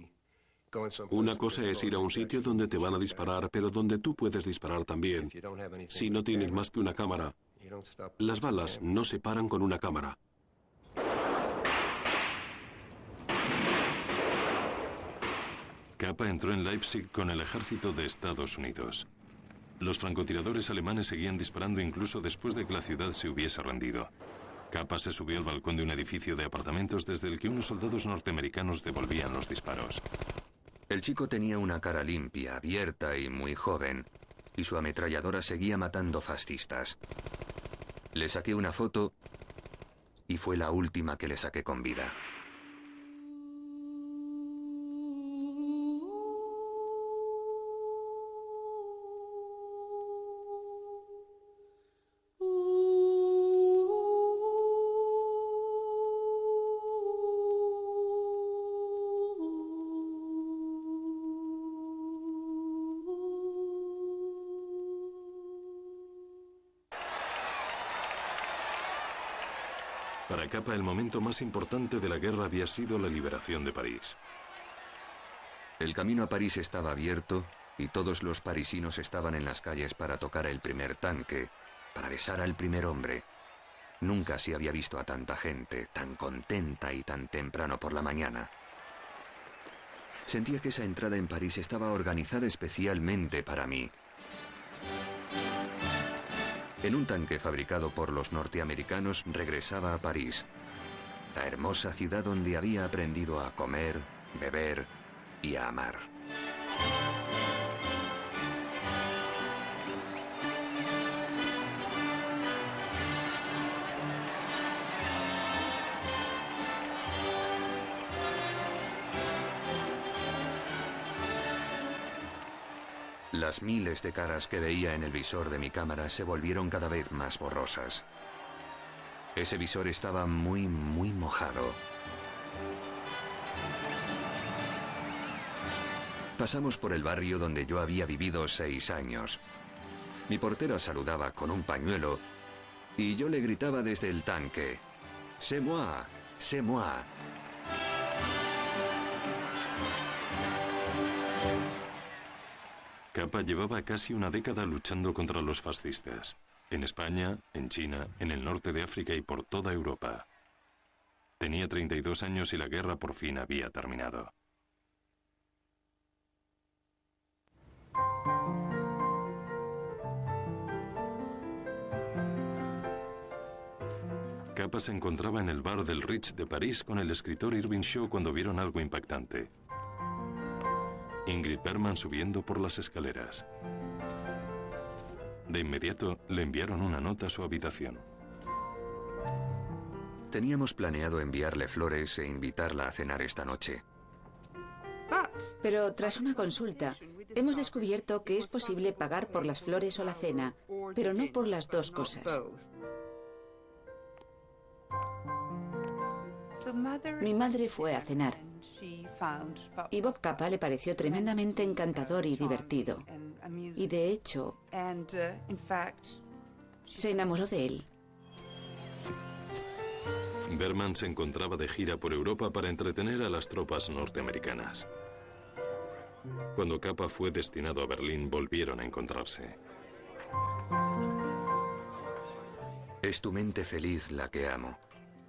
Una cosa es ir a un sitio donde te van a disparar, pero donde tú puedes disparar también. Si no tienes más que una cámara, las balas no se paran con una cámara. Capa entró en Leipzig con el ejército de Estados Unidos. Los francotiradores alemanes seguían disparando incluso después de que la ciudad se hubiese rendido. Capa se subió al balcón de un edificio de apartamentos desde el que unos soldados norteamericanos devolvían los disparos. El chico tenía una cara limpia, abierta y muy joven, y su ametralladora seguía matando fascistas. Le saqué una foto y fue la última que le saqué con vida. Para Capa, el momento más importante de la guerra había sido la liberación de París. El camino a París estaba abierto y todos los parisinos estaban en las calles para tocar el primer tanque, para besar al primer hombre. Nunca se había visto a tanta gente, tan contenta y tan temprano por la mañana. Sentía que esa entrada en París estaba organizada especialmente para mí. En un tanque fabricado por los norteamericanos regresaba a París, la hermosa ciudad donde había aprendido a comer, beber y a amar. Las miles de caras que veía en el visor de mi cámara se volvieron cada vez más borrosas. Ese visor estaba muy mojado. Pasamos por el barrio donde yo había vivido 6 años. Mi portera saludaba con un pañuelo y yo le gritaba desde el tanque: «C'est moi, c'est moi». Capa llevaba casi una década luchando contra los fascistas, en España, en China, en el norte de África y por toda Europa. Tenía 32 años y la guerra por fin había terminado. Capa se encontraba en el bar del Ritz de París con el escritor Irving Shaw cuando vieron algo impactante. Ingrid Bergman subiendo por las escaleras. De inmediato le enviaron una nota a su habitación. Teníamos planeado enviarle flores e invitarla a cenar esta noche. Pero tras una consulta, hemos descubierto que es posible pagar por las flores o la cena, pero no por las dos cosas. Mi madre fue a cenar y Bob Capa le pareció tremendamente encantador y divertido. Y de hecho, se enamoró de él. Bergman se encontraba de gira por Europa para entretener a las tropas norteamericanas. Cuando Capa fue destinado a Berlín, volvieron a encontrarse. Es tu mente feliz la que amo,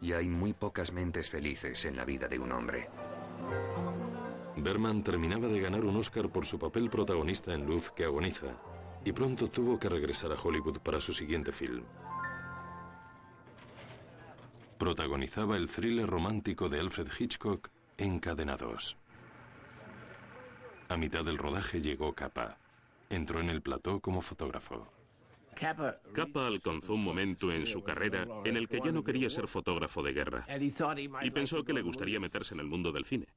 y hay muy pocas mentes felices en la vida de un hombre. Bergman terminaba de ganar un Oscar por su papel protagonista en Luz que agoniza, y pronto tuvo que regresar a Hollywood para su siguiente film. Protagonizaba el thriller romántico de Alfred Hitchcock, Encadenados. A mitad del rodaje llegó Capa. Entró en el plató como fotógrafo. Capa alcanzó un momento en su carrera en el que ya no quería ser fotógrafo de guerra y pensó que le gustaría meterse en el mundo del cine.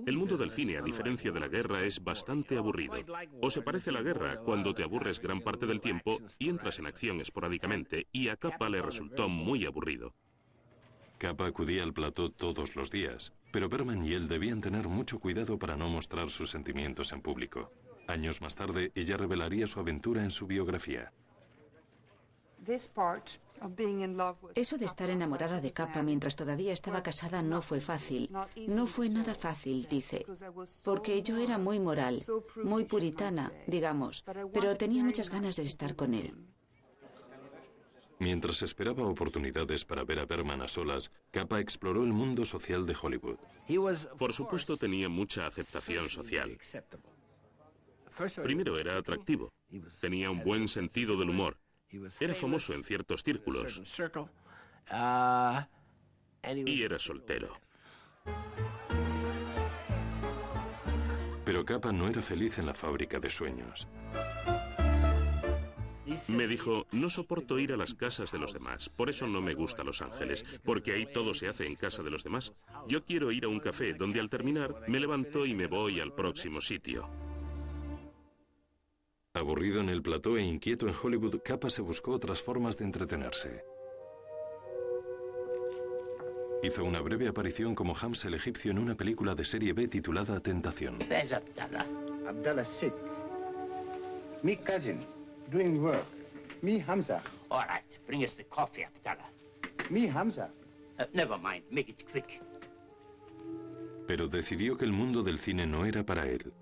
El mundo del cine, a diferencia de la guerra, es bastante aburrido. O se parece a la guerra, cuando te aburres gran parte del tiempo y entras en acción esporádicamente, y a Capa le resultó muy aburrido. Capa acudía al plató todos los días, pero Bergman y él debían tener mucho cuidado para no mostrar sus sentimientos en público. Años más tarde, ella revelaría su aventura en su biografía. Eso de estar enamorada de Capa mientras todavía estaba casada no fue fácil. No fue nada fácil, dice, porque yo era muy moral, muy puritana, digamos, pero tenía muchas ganas de estar con él. Mientras esperaba oportunidades para ver a Bergman a solas, Capa exploró el mundo social de Hollywood. Por supuesto, tenía mucha aceptación social. Primero, era atractivo. Tenía un buen sentido del humor. Era famoso en ciertos círculos. Y era soltero. Pero Capa no era feliz en la fábrica de sueños. Me dijo: no soporto ir a las casas de los demás, por eso no me gusta Los Ángeles, porque ahí todo se hace en casa de los demás. Yo quiero ir a un café donde al terminar me levanto y me voy al próximo sitio. Aburrido en el plató e inquieto en Hollywood, Capa se buscó otras formas de entretenerse. Hizo una breve aparición como Hams el egipcio en una película de serie B titulada Tentación. Where's Abdallah? Abdallah sick. Me cousin, doing work. Me Hamza. All right, bring us the coffee, Abdallah. Me Hamza. Never mind, make it quick. Pero decidió que el mundo del cine no era para él.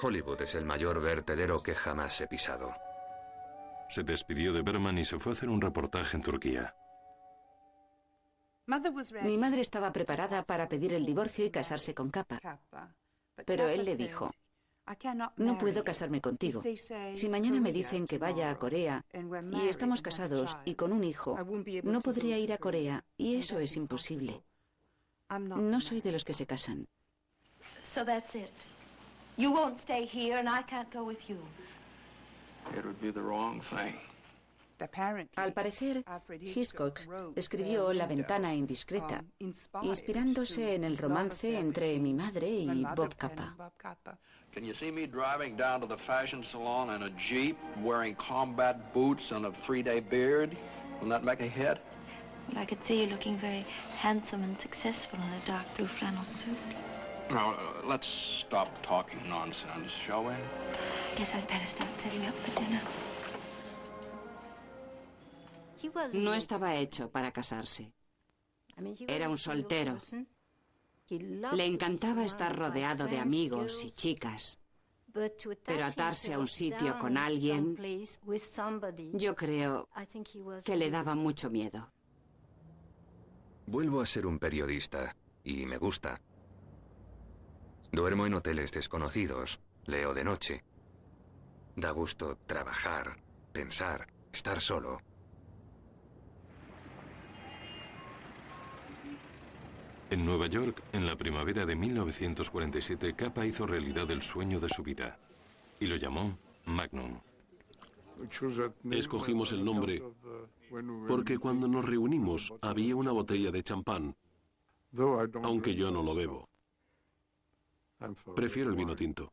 Hollywood es el mayor vertedero que jamás he pisado. Se despidió de Berman y se fue a hacer un reportaje en Turquía. Mi madre estaba preparada para pedir el divorcio y casarse con Capa. Pero él le dijo, no puedo casarme contigo. Si mañana me dicen que vaya a Corea y estamos casados y con un hijo, no podría ir a Corea y eso es imposible. No soy de los que se casan. So that's it. You won't stay here and I can't go with you. It would be the wrong thing. Al parecer, Hitchcock escribió La ventana indiscreta, inspirándose en el romance entre mi madre y Bob Capa. Can you see me driving down to the fashion salon in a Jeep, wearing combat boots and a 3-day beard? Will that make a hit? Well, I could see you looking very handsome and successful in a dark blue flannel suit. Now, let's stop talking nonsense, shall we? Guess I'd better start setting up for dinner. No estaba hecho para casarse. Era un soltero. Le encantaba estar rodeado de amigos y chicas. Pero atarse a un sitio con alguien, yo creo que le daba mucho miedo. Vuelvo a ser un periodista y me gusta. Duermo en hoteles desconocidos, leo de noche. Da gusto trabajar, pensar, estar solo. En Nueva York, en la primavera de 1947, Capa hizo realidad el sueño de su vida y lo llamó Magnum. Escogimos el nombre porque cuando nos reunimos había una botella de champán, aunque yo no lo bebo. Prefiero el vino tinto.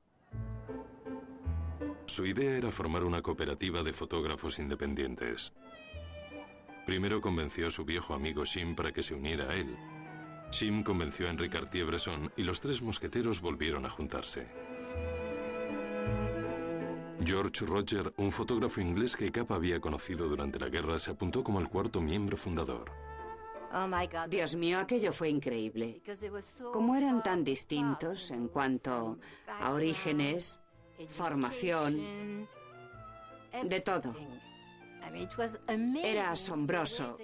Su idea era formar una cooperativa de fotógrafos independientes. Primero convenció a su viejo amigo Jim para que se uniera a él. Jim convenció a Henri Cartier-Bresson y los tres mosqueteros volvieron a juntarse. George Roger, un fotógrafo inglés que Capa había conocido durante la guerra, se apuntó como el cuarto miembro fundador. Dios mío, aquello fue increíble. Como eran tan distintos en cuanto a orígenes, formación, de todo. Era asombroso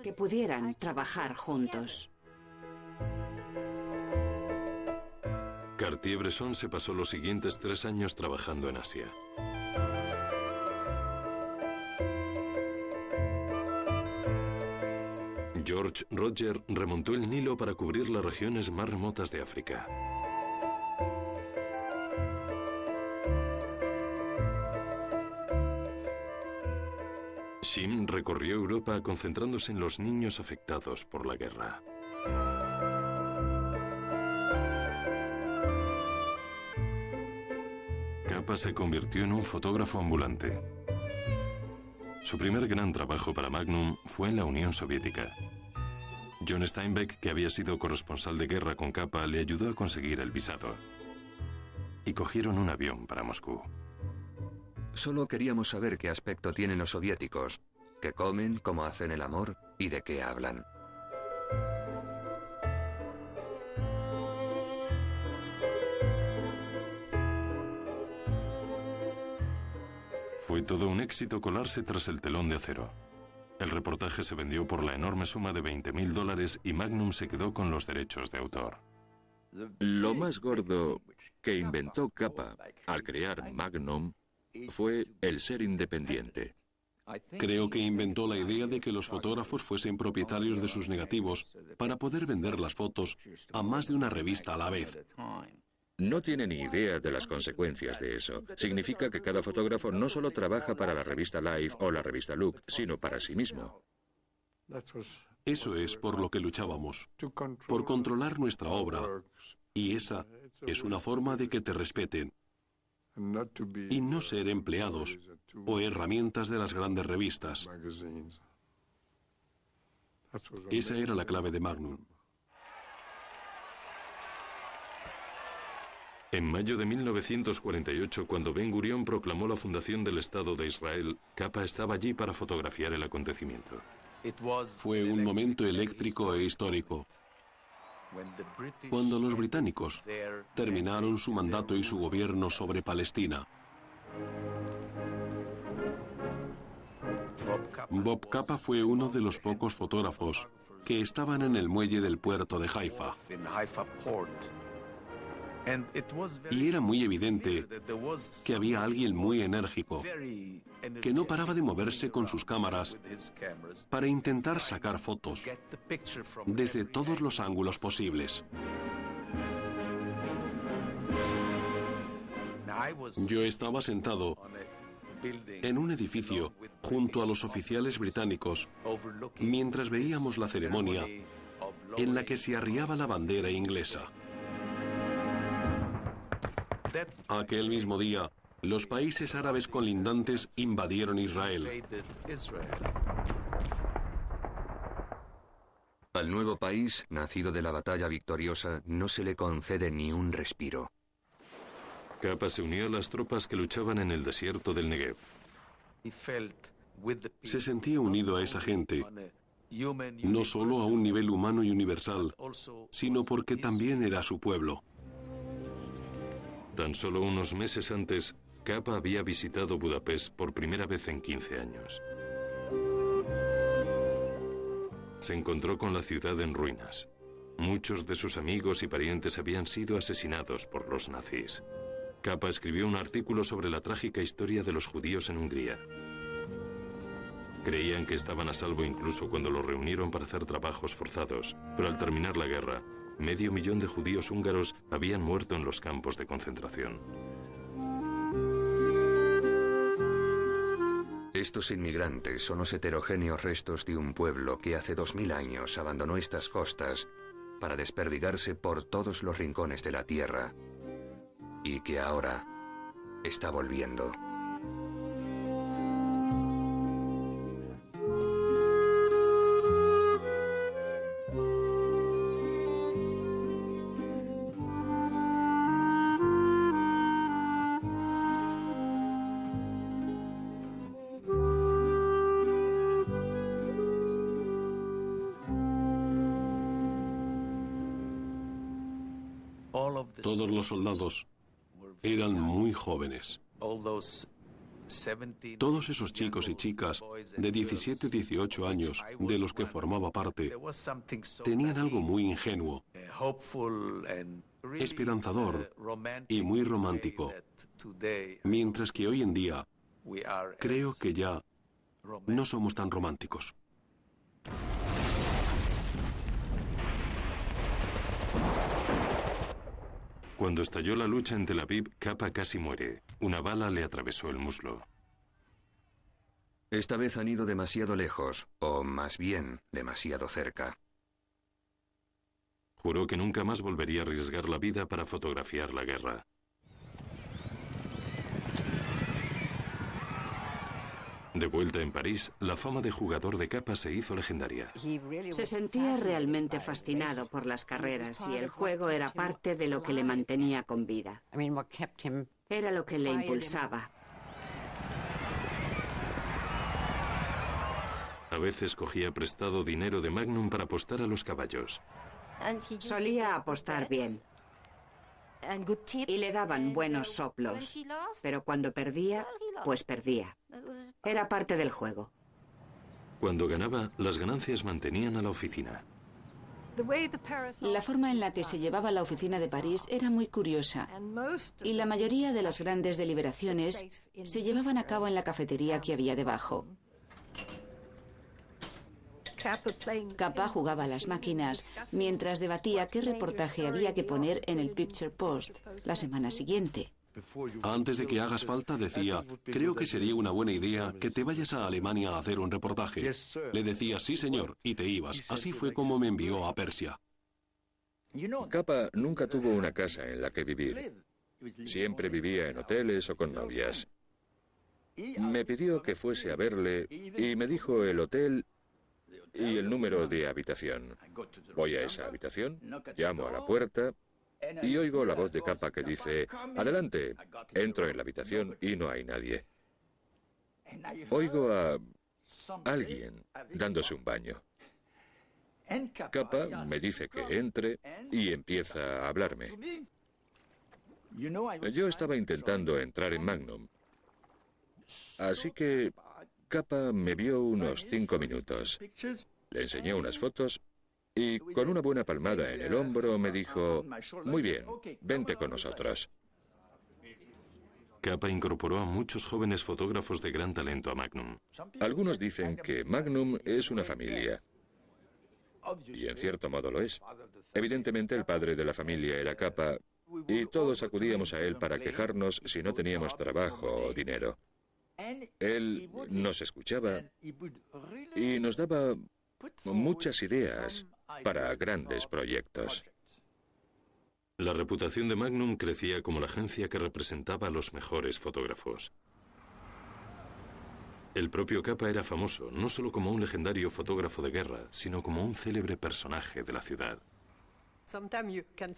que pudieran trabajar juntos. Cartier-Bresson se pasó los siguientes 3 años trabajando en Asia. George Roger remontó el Nilo para cubrir las regiones más remotas de África. Jim recorrió Europa concentrándose en los niños afectados por la guerra. Capa se convirtió en un fotógrafo ambulante. Su primer gran trabajo para Magnum fue en la Unión Soviética. John Steinbeck, que había sido corresponsal de guerra con Capa, le ayudó a conseguir el visado. Y cogieron un avión para Moscú. Solo queríamos saber qué aspecto tienen los soviéticos, qué comen, cómo hacen el amor y de qué hablan. Fue todo un éxito colarse tras el telón de acero. El reportaje se vendió por la enorme suma de $20.000 y Magnum se quedó con los derechos de autor. Lo más gordo que inventó Capa al crear Magnum fue el ser independiente. Creo que inventó la idea de que los fotógrafos fuesen propietarios de sus negativos para poder vender las fotos a más de una revista a la vez. No tiene ni idea de las consecuencias de eso. Significa que cada fotógrafo no solo trabaja para la revista Life o la revista Look, sino para sí mismo. Eso es por lo que luchábamos, por controlar nuestra obra. Y esa es una forma de que te respeten y no ser empleados o herramientas de las grandes revistas. Esa era la clave de Magnum. En mayo de 1948, cuando Ben Gurión proclamó la fundación del Estado de Israel, Capa estaba allí para fotografiar el acontecimiento. Fue un momento eléctrico e histórico. Cuando los británicos terminaron su mandato y su gobierno sobre Palestina. Bob Capa fue uno de los pocos fotógrafos que estaban en el muelle del puerto de Haifa. Y era muy evidente que había alguien muy enérgico, que no paraba de moverse con sus cámaras para intentar sacar fotos desde todos los ángulos posibles. Yo estaba sentado en un edificio junto a los oficiales británicos mientras veíamos la ceremonia en la que se arriaba la bandera inglesa. Aquel mismo día, los países árabes colindantes invadieron Israel. Al nuevo país, nacido de la batalla victoriosa, no se le concede ni un respiro. Capa se unió a las tropas que luchaban en el desierto del Negev. Se sentía unido a esa gente, no solo a un nivel humano y universal, sino porque también era su pueblo. Tan solo unos meses antes, Capa había visitado Budapest por primera vez en 15 años. Se encontró con la ciudad en ruinas. Muchos de sus amigos y parientes habían sido asesinados por los nazis. Capa escribió un artículo sobre la trágica historia de los judíos en Hungría. Creían que estaban a salvo incluso cuando los reunieron para hacer trabajos forzados, pero al terminar la guerra, 500.000 de judíos húngaros habían muerto en los campos de concentración. Estos inmigrantes son los heterogéneos restos de un pueblo que hace 2000 años abandonó estas costas para desperdigarse por todos los rincones de la tierra y que ahora está volviendo. Todos los soldados eran muy jóvenes. Todos esos chicos y chicas de 17 y 18 años de los que formaba parte tenían algo muy ingenuo, esperanzador y muy romántico, mientras que hoy en día creo que ya no somos tan románticos. Cuando estalló la lucha en Tel Aviv, Capa casi muere. Una bala le atravesó el muslo. Esta vez han ido demasiado lejos, o más bien, demasiado cerca. Juró que nunca más volvería a arriesgar la vida para fotografiar la guerra. De vuelta en París, la fama de jugador de Capa se hizo legendaria. Se sentía realmente fascinado por las carreras y el juego era parte de lo que le mantenía con vida. Era lo que le impulsaba. A veces cogía prestado dinero de Magnum para apostar a los caballos. Solía apostar bien. Y le daban buenos soplos. Pero cuando perdía, pues perdía. Era parte del juego. Cuando ganaba, las ganancias mantenían a la oficina. La forma en la que se llevaba la oficina de París era muy curiosa y la mayoría de las grandes deliberaciones se llevaban a cabo en la cafetería que había debajo. Capa jugaba a las máquinas mientras debatía qué reportaje había que poner en el Picture Post la semana siguiente. Antes de que hagas falta, decía, creo que sería una buena idea que te vayas a Alemania a hacer un reportaje. Le decía, sí señor, y te ibas. Así fue como me envió a Persia. Capa nunca tuvo una casa en la que vivir. Siempre vivía en hoteles o con novias. Me pidió que fuese a verle y me dijo el hotel y el número de habitación. Voy a esa habitación, llamo a la puerta y oigo la voz de Capa que dice, adelante. Entro en la habitación y no hay nadie. Oigo a alguien dándose un baño. Capa me dice que entre y empieza a hablarme. Yo estaba intentando entrar en Magnum, así que Capa me vio unos 5 minutos. Le enseñé unas fotos y con una buena palmada en el hombro me dijo: muy bien, vente con nosotros. Capa incorporó a muchos jóvenes fotógrafos de gran talento a Magnum. Algunos dicen que Magnum es una familia. Y en cierto modo lo es. Evidentemente el padre de la familia era Capa y todos acudíamos a él para quejarnos si no teníamos trabajo o dinero. Él nos escuchaba y nos daba muchas ideas para grandes proyectos. La reputación de Magnum crecía como la agencia que representaba a los mejores fotógrafos. El propio Capa era famoso, no solo como un legendario fotógrafo de guerra, sino como un célebre personaje de la ciudad.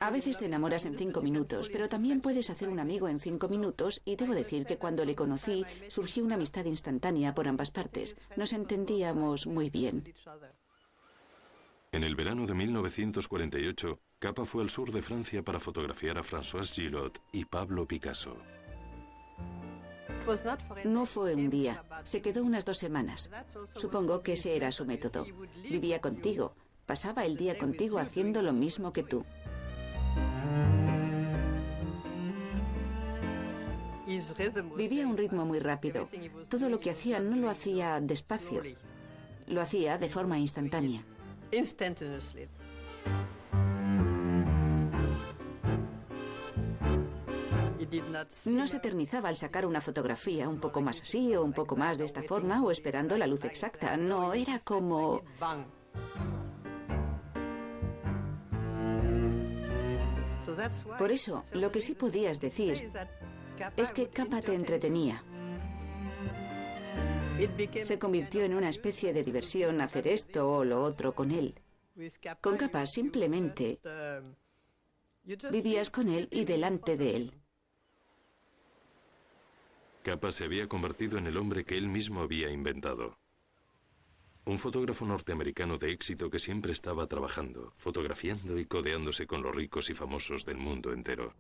A veces te enamoras en 5 minutos, pero también puedes hacer un amigo en 5 minutos, y debo decir que cuando le conocí surgió una amistad instantánea por ambas partes. Nos entendíamos muy bien. En el verano de 1948, Capa fue al sur de Francia para fotografiar a François Gillot y Pablo Picasso. No fue un día, se quedó unas 2 semanas. Supongo que ese era su método. Vivía contigo, pasaba el día contigo haciendo lo mismo que tú. Vivía a un ritmo muy rápido. Todo lo que hacía no lo hacía despacio, lo hacía de forma instantánea. No se eternizaba al sacar una fotografía un poco más así o un poco más de esta forma o esperando la luz exacta. No, era como... Por eso, lo que sí podías decir es que Capa te entretenía. Se convirtió en una especie de diversión hacer esto o lo otro con él. Con Capa simplemente vivías con él y delante de él. Capa se había convertido en el hombre que él mismo había inventado. Un fotógrafo norteamericano de éxito que siempre estaba trabajando, fotografiando y codeándose con los ricos y famosos del mundo entero.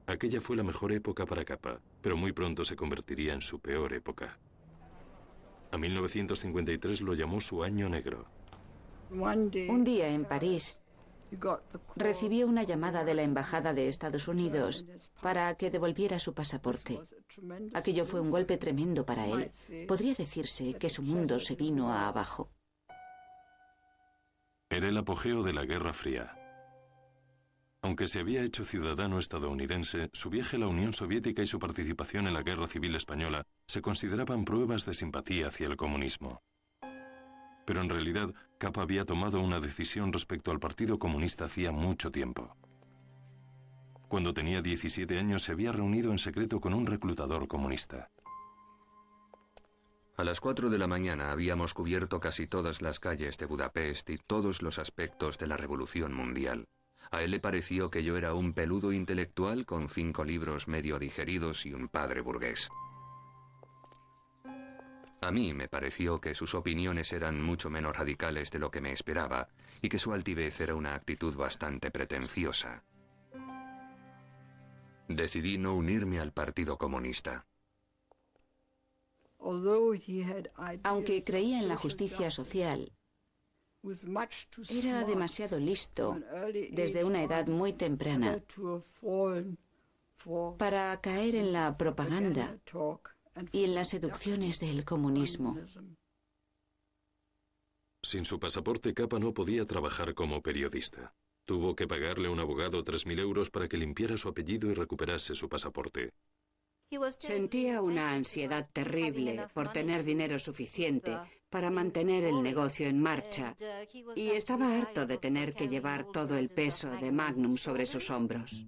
Aquella fue la mejor época para Capa, pero muy pronto se convertiría en su peor época. A 1953 lo llamó su año negro. Un día en París recibió una llamada de la Embajada de Estados Unidos para que devolviera su pasaporte. Aquello fue un golpe tremendo para él. Podría decirse que su mundo se vino abajo. Era el apogeo de la Guerra Fría. Aunque se había hecho ciudadano estadounidense, su viaje a la Unión Soviética y su participación en la Guerra Civil Española se consideraban pruebas de simpatía hacia el comunismo. Pero en realidad, Capa había tomado una decisión respecto al Partido Comunista hacía mucho tiempo. Cuando tenía 17 años se había reunido en secreto con un reclutador comunista. A las 4 de la mañana habíamos cubierto casi todas las calles de Budapest y todos los aspectos de la revolución mundial. A él le pareció que yo era un peludo intelectual con 5 libros medio digeridos y un padre burgués. A mí me pareció que sus opiniones eran mucho menos radicales de lo que me esperaba y que su altivez era una actitud bastante pretenciosa. Decidí no unirme al Partido Comunista. Aunque creía en la justicia social, era demasiado listo desde una edad muy temprana para caer en la propaganda y en las seducciones del comunismo. Sin su pasaporte, Capa no podía trabajar como periodista. Tuvo que pagarle a un abogado 3.000 euros para que limpiara su apellido y recuperase su pasaporte. Sentía una ansiedad terrible por tener dinero suficiente para mantener el negocio en marcha y estaba harto de tener que llevar todo el peso de Magnum sobre sus hombros.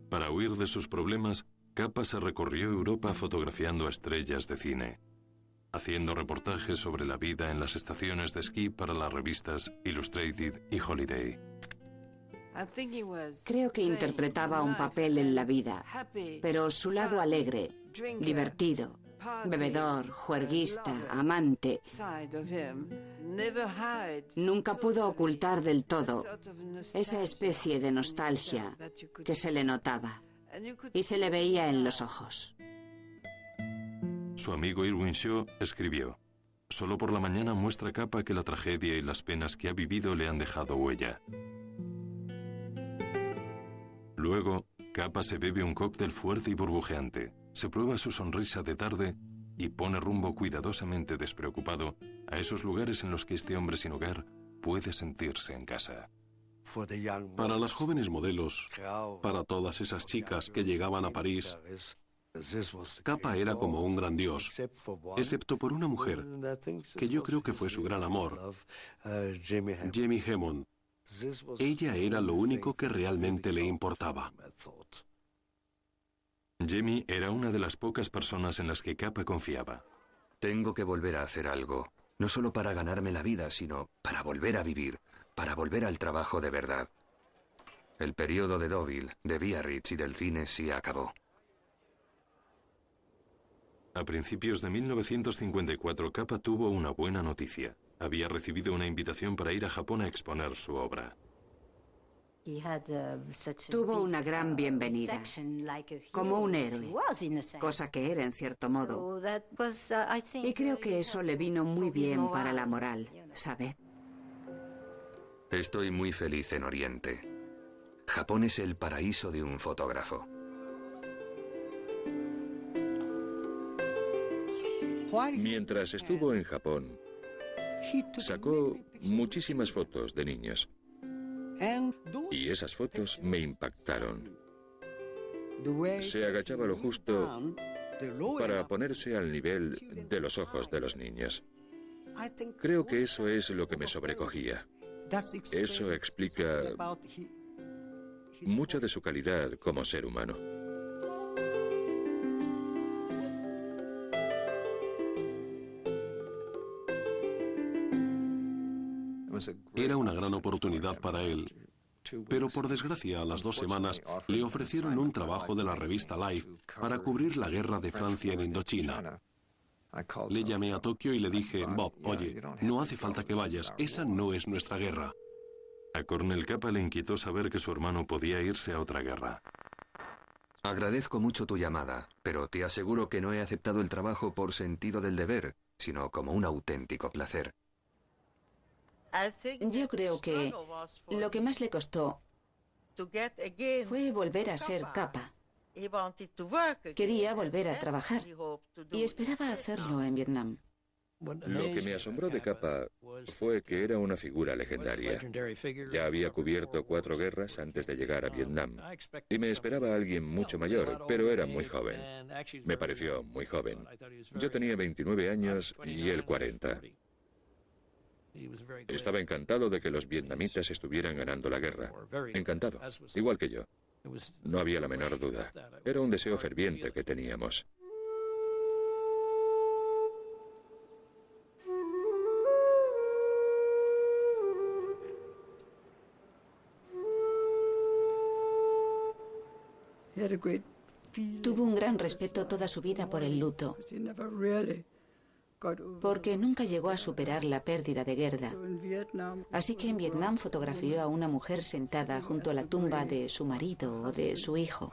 Para huir de sus problemas, Capa se recorrió Europa fotografiando a estrellas de cine, haciendo reportajes sobre la vida en las estaciones de esquí para las revistas Illustrated y Holiday. Creo que interpretaba un papel en la vida, pero su lado alegre, divertido, bebedor, juerguista, amante, nunca pudo ocultar del todo esa especie de nostalgia que se le notaba y se le veía en los ojos. Su amigo Irwin Shaw escribió: «Solo por la mañana muestra Capa que la tragedia y las penas que ha vivido le han dejado huella». Luego, Capa se bebe un cóctel fuerte y burbujeante, se prueba su sonrisa de tarde y pone rumbo cuidadosamente despreocupado a esos lugares en los que este hombre sin hogar puede sentirse en casa. Para las jóvenes modelos, para todas esas chicas que llegaban a París, Capa era como un gran dios, excepto por una mujer, que yo creo que fue su gran amor, Jamie Hammond. Ella era lo único que realmente le importaba. Jamie era una de las pocas personas en las que Capa confiaba. Tengo que volver a hacer algo, no solo para ganarme la vida, sino para volver a vivir, para volver al trabajo de verdad. El periodo de Deauville, de Biarritz y del cine sí acabó. A principios de 1954, Capa tuvo una buena noticia. Había recibido una invitación para ir a Japón a exponer su obra. Tuvo una gran bienvenida, como un héroe, cosa que era en cierto modo. Y creo que eso le vino muy bien para la moral, ¿sabe? Estoy muy feliz en Oriente. Japón es el paraíso de un fotógrafo. Mientras estuvo en Japón, sacó muchísimas fotos de niños. Y esas fotos me impactaron. Se agachaba lo justo para ponerse al nivel de los ojos de los niños. Creo que eso es lo que me sobrecogía. Eso explica mucho de su calidad como ser humano. Era una gran oportunidad para él, pero por desgracia a las 2 semanas le ofrecieron un trabajo de la revista Life para cubrir la guerra de Francia en Indochina. Le llamé a Tokio y le dije: Bob, oye, no hace falta que vayas, esa no es nuestra guerra. A Cornel Capa le inquietó saber que su hermano podía irse a otra guerra. Agradezco mucho tu llamada, pero te aseguro que no he aceptado el trabajo por sentido del deber, sino como un auténtico placer. Yo creo que lo que más le costó fue volver a ser Capa. Quería volver a trabajar y esperaba hacerlo en Vietnam. Lo que me asombró de Capa fue que era una figura legendaria. Ya había cubierto 4 guerras antes de llegar a Vietnam. Y me esperaba alguien mucho mayor, pero era muy joven. Me pareció muy joven. Yo tenía 29 años y él 40. Estaba encantado de que los vietnamitas estuvieran ganando la guerra. Encantado, igual que yo. No había la menor duda. Era un deseo ferviente que teníamos. Tuvo un gran respeto toda su vida por el luto, porque nunca llegó a superar la pérdida de Gerda. Así que en Vietnam fotografió a una mujer sentada junto a la tumba de su marido o de su hijo.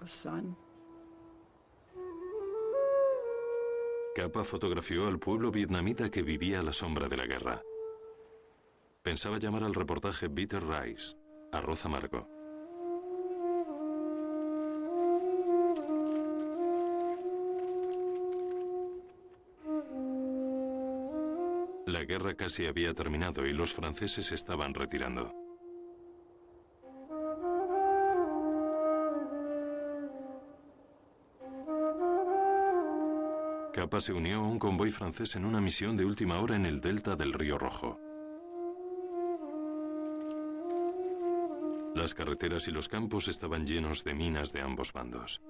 Capa fotografió al pueblo vietnamita que vivía a la sombra de la guerra. Pensaba llamar al reportaje Bitter Rice, arroz amargo. La guerra casi había terminado y los franceses se estaban retirando. Capa se unió a un convoy francés en una misión de última hora en el delta del Río Rojo. Las carreteras y los campos estaban llenos de minas de ambos bandos.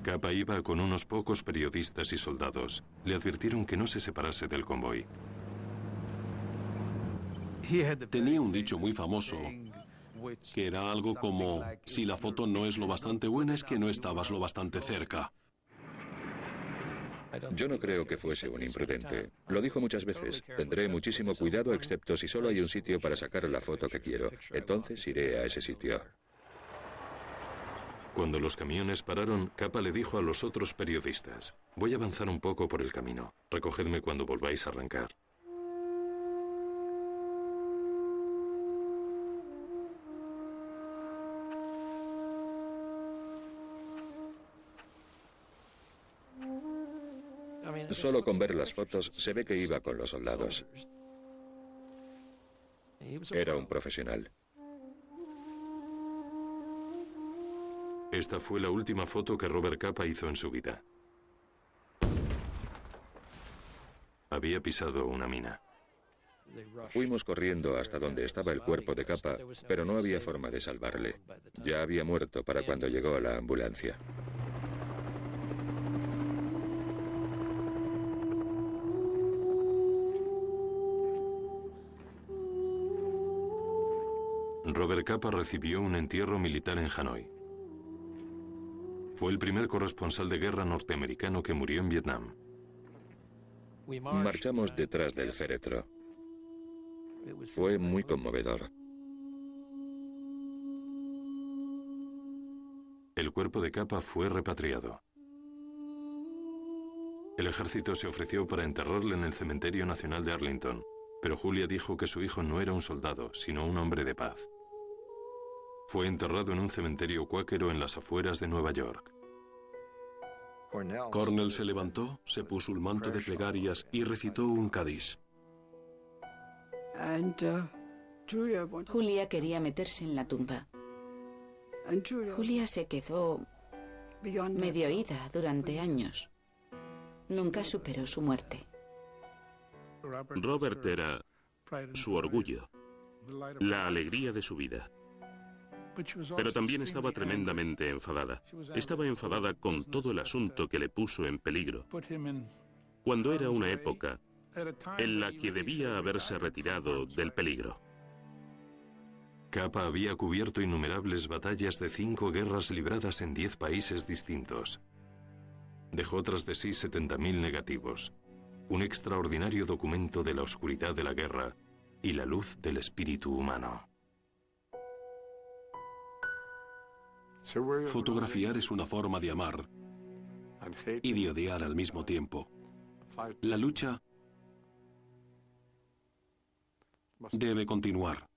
Capa iba con unos pocos periodistas y soldados. Le advirtieron que no se separase del convoy. Tenía un dicho muy famoso que era algo como, si la foto no es lo bastante buena es que no estabas lo bastante cerca. Yo no creo que fuese un imprudente. Lo dijo muchas veces. Tendré muchísimo cuidado excepto si solo hay un sitio para sacar la foto que quiero. Entonces iré a ese sitio. Cuando los camiones pararon, Capa le dijo a los otros periodistas: voy a avanzar un poco por el camino. Recogedme cuando volváis a arrancar. Solo con ver las fotos se ve que iba con los soldados. Era un profesional. Esta fue la última foto que Robert Capa hizo en su vida. Había pisado una mina. Fuimos corriendo hasta donde estaba el cuerpo de Capa, pero no había forma de salvarle. Ya había muerto para cuando llegó la ambulancia. Robert Capa recibió un entierro militar en Hanoi. Fue el primer corresponsal de guerra norteamericano que murió en Vietnam. Marchamos detrás del féretro. Fue muy conmovedor. El cuerpo de Capa fue repatriado. El ejército se ofreció para enterrarle en el Cementerio Nacional de Arlington, pero Julia dijo que su hijo no era un soldado, sino un hombre de paz. Fue enterrado en un cementerio cuáquero en las afueras de Nueva York. Cornell se levantó, se puso un manto de plegarias y recitó un Kaddish. Julia quería meterse en la tumba. Julia se quedó medio oída durante años. Nunca superó su muerte. Robert era su orgullo, la alegría de su vida. Pero también estaba tremendamente enfadada. Estaba enfadada con todo el asunto que le puso en peligro, cuando era una época en la que debía haberse retirado del peligro. Capa había cubierto innumerables batallas de 5 guerras libradas en 10 países distintos. Dejó tras de sí 70.000 negativos, un extraordinario documento de la oscuridad de la guerra y la luz del espíritu humano. Fotografiar es una forma de amar y de odiar al mismo tiempo. La lucha debe continuar.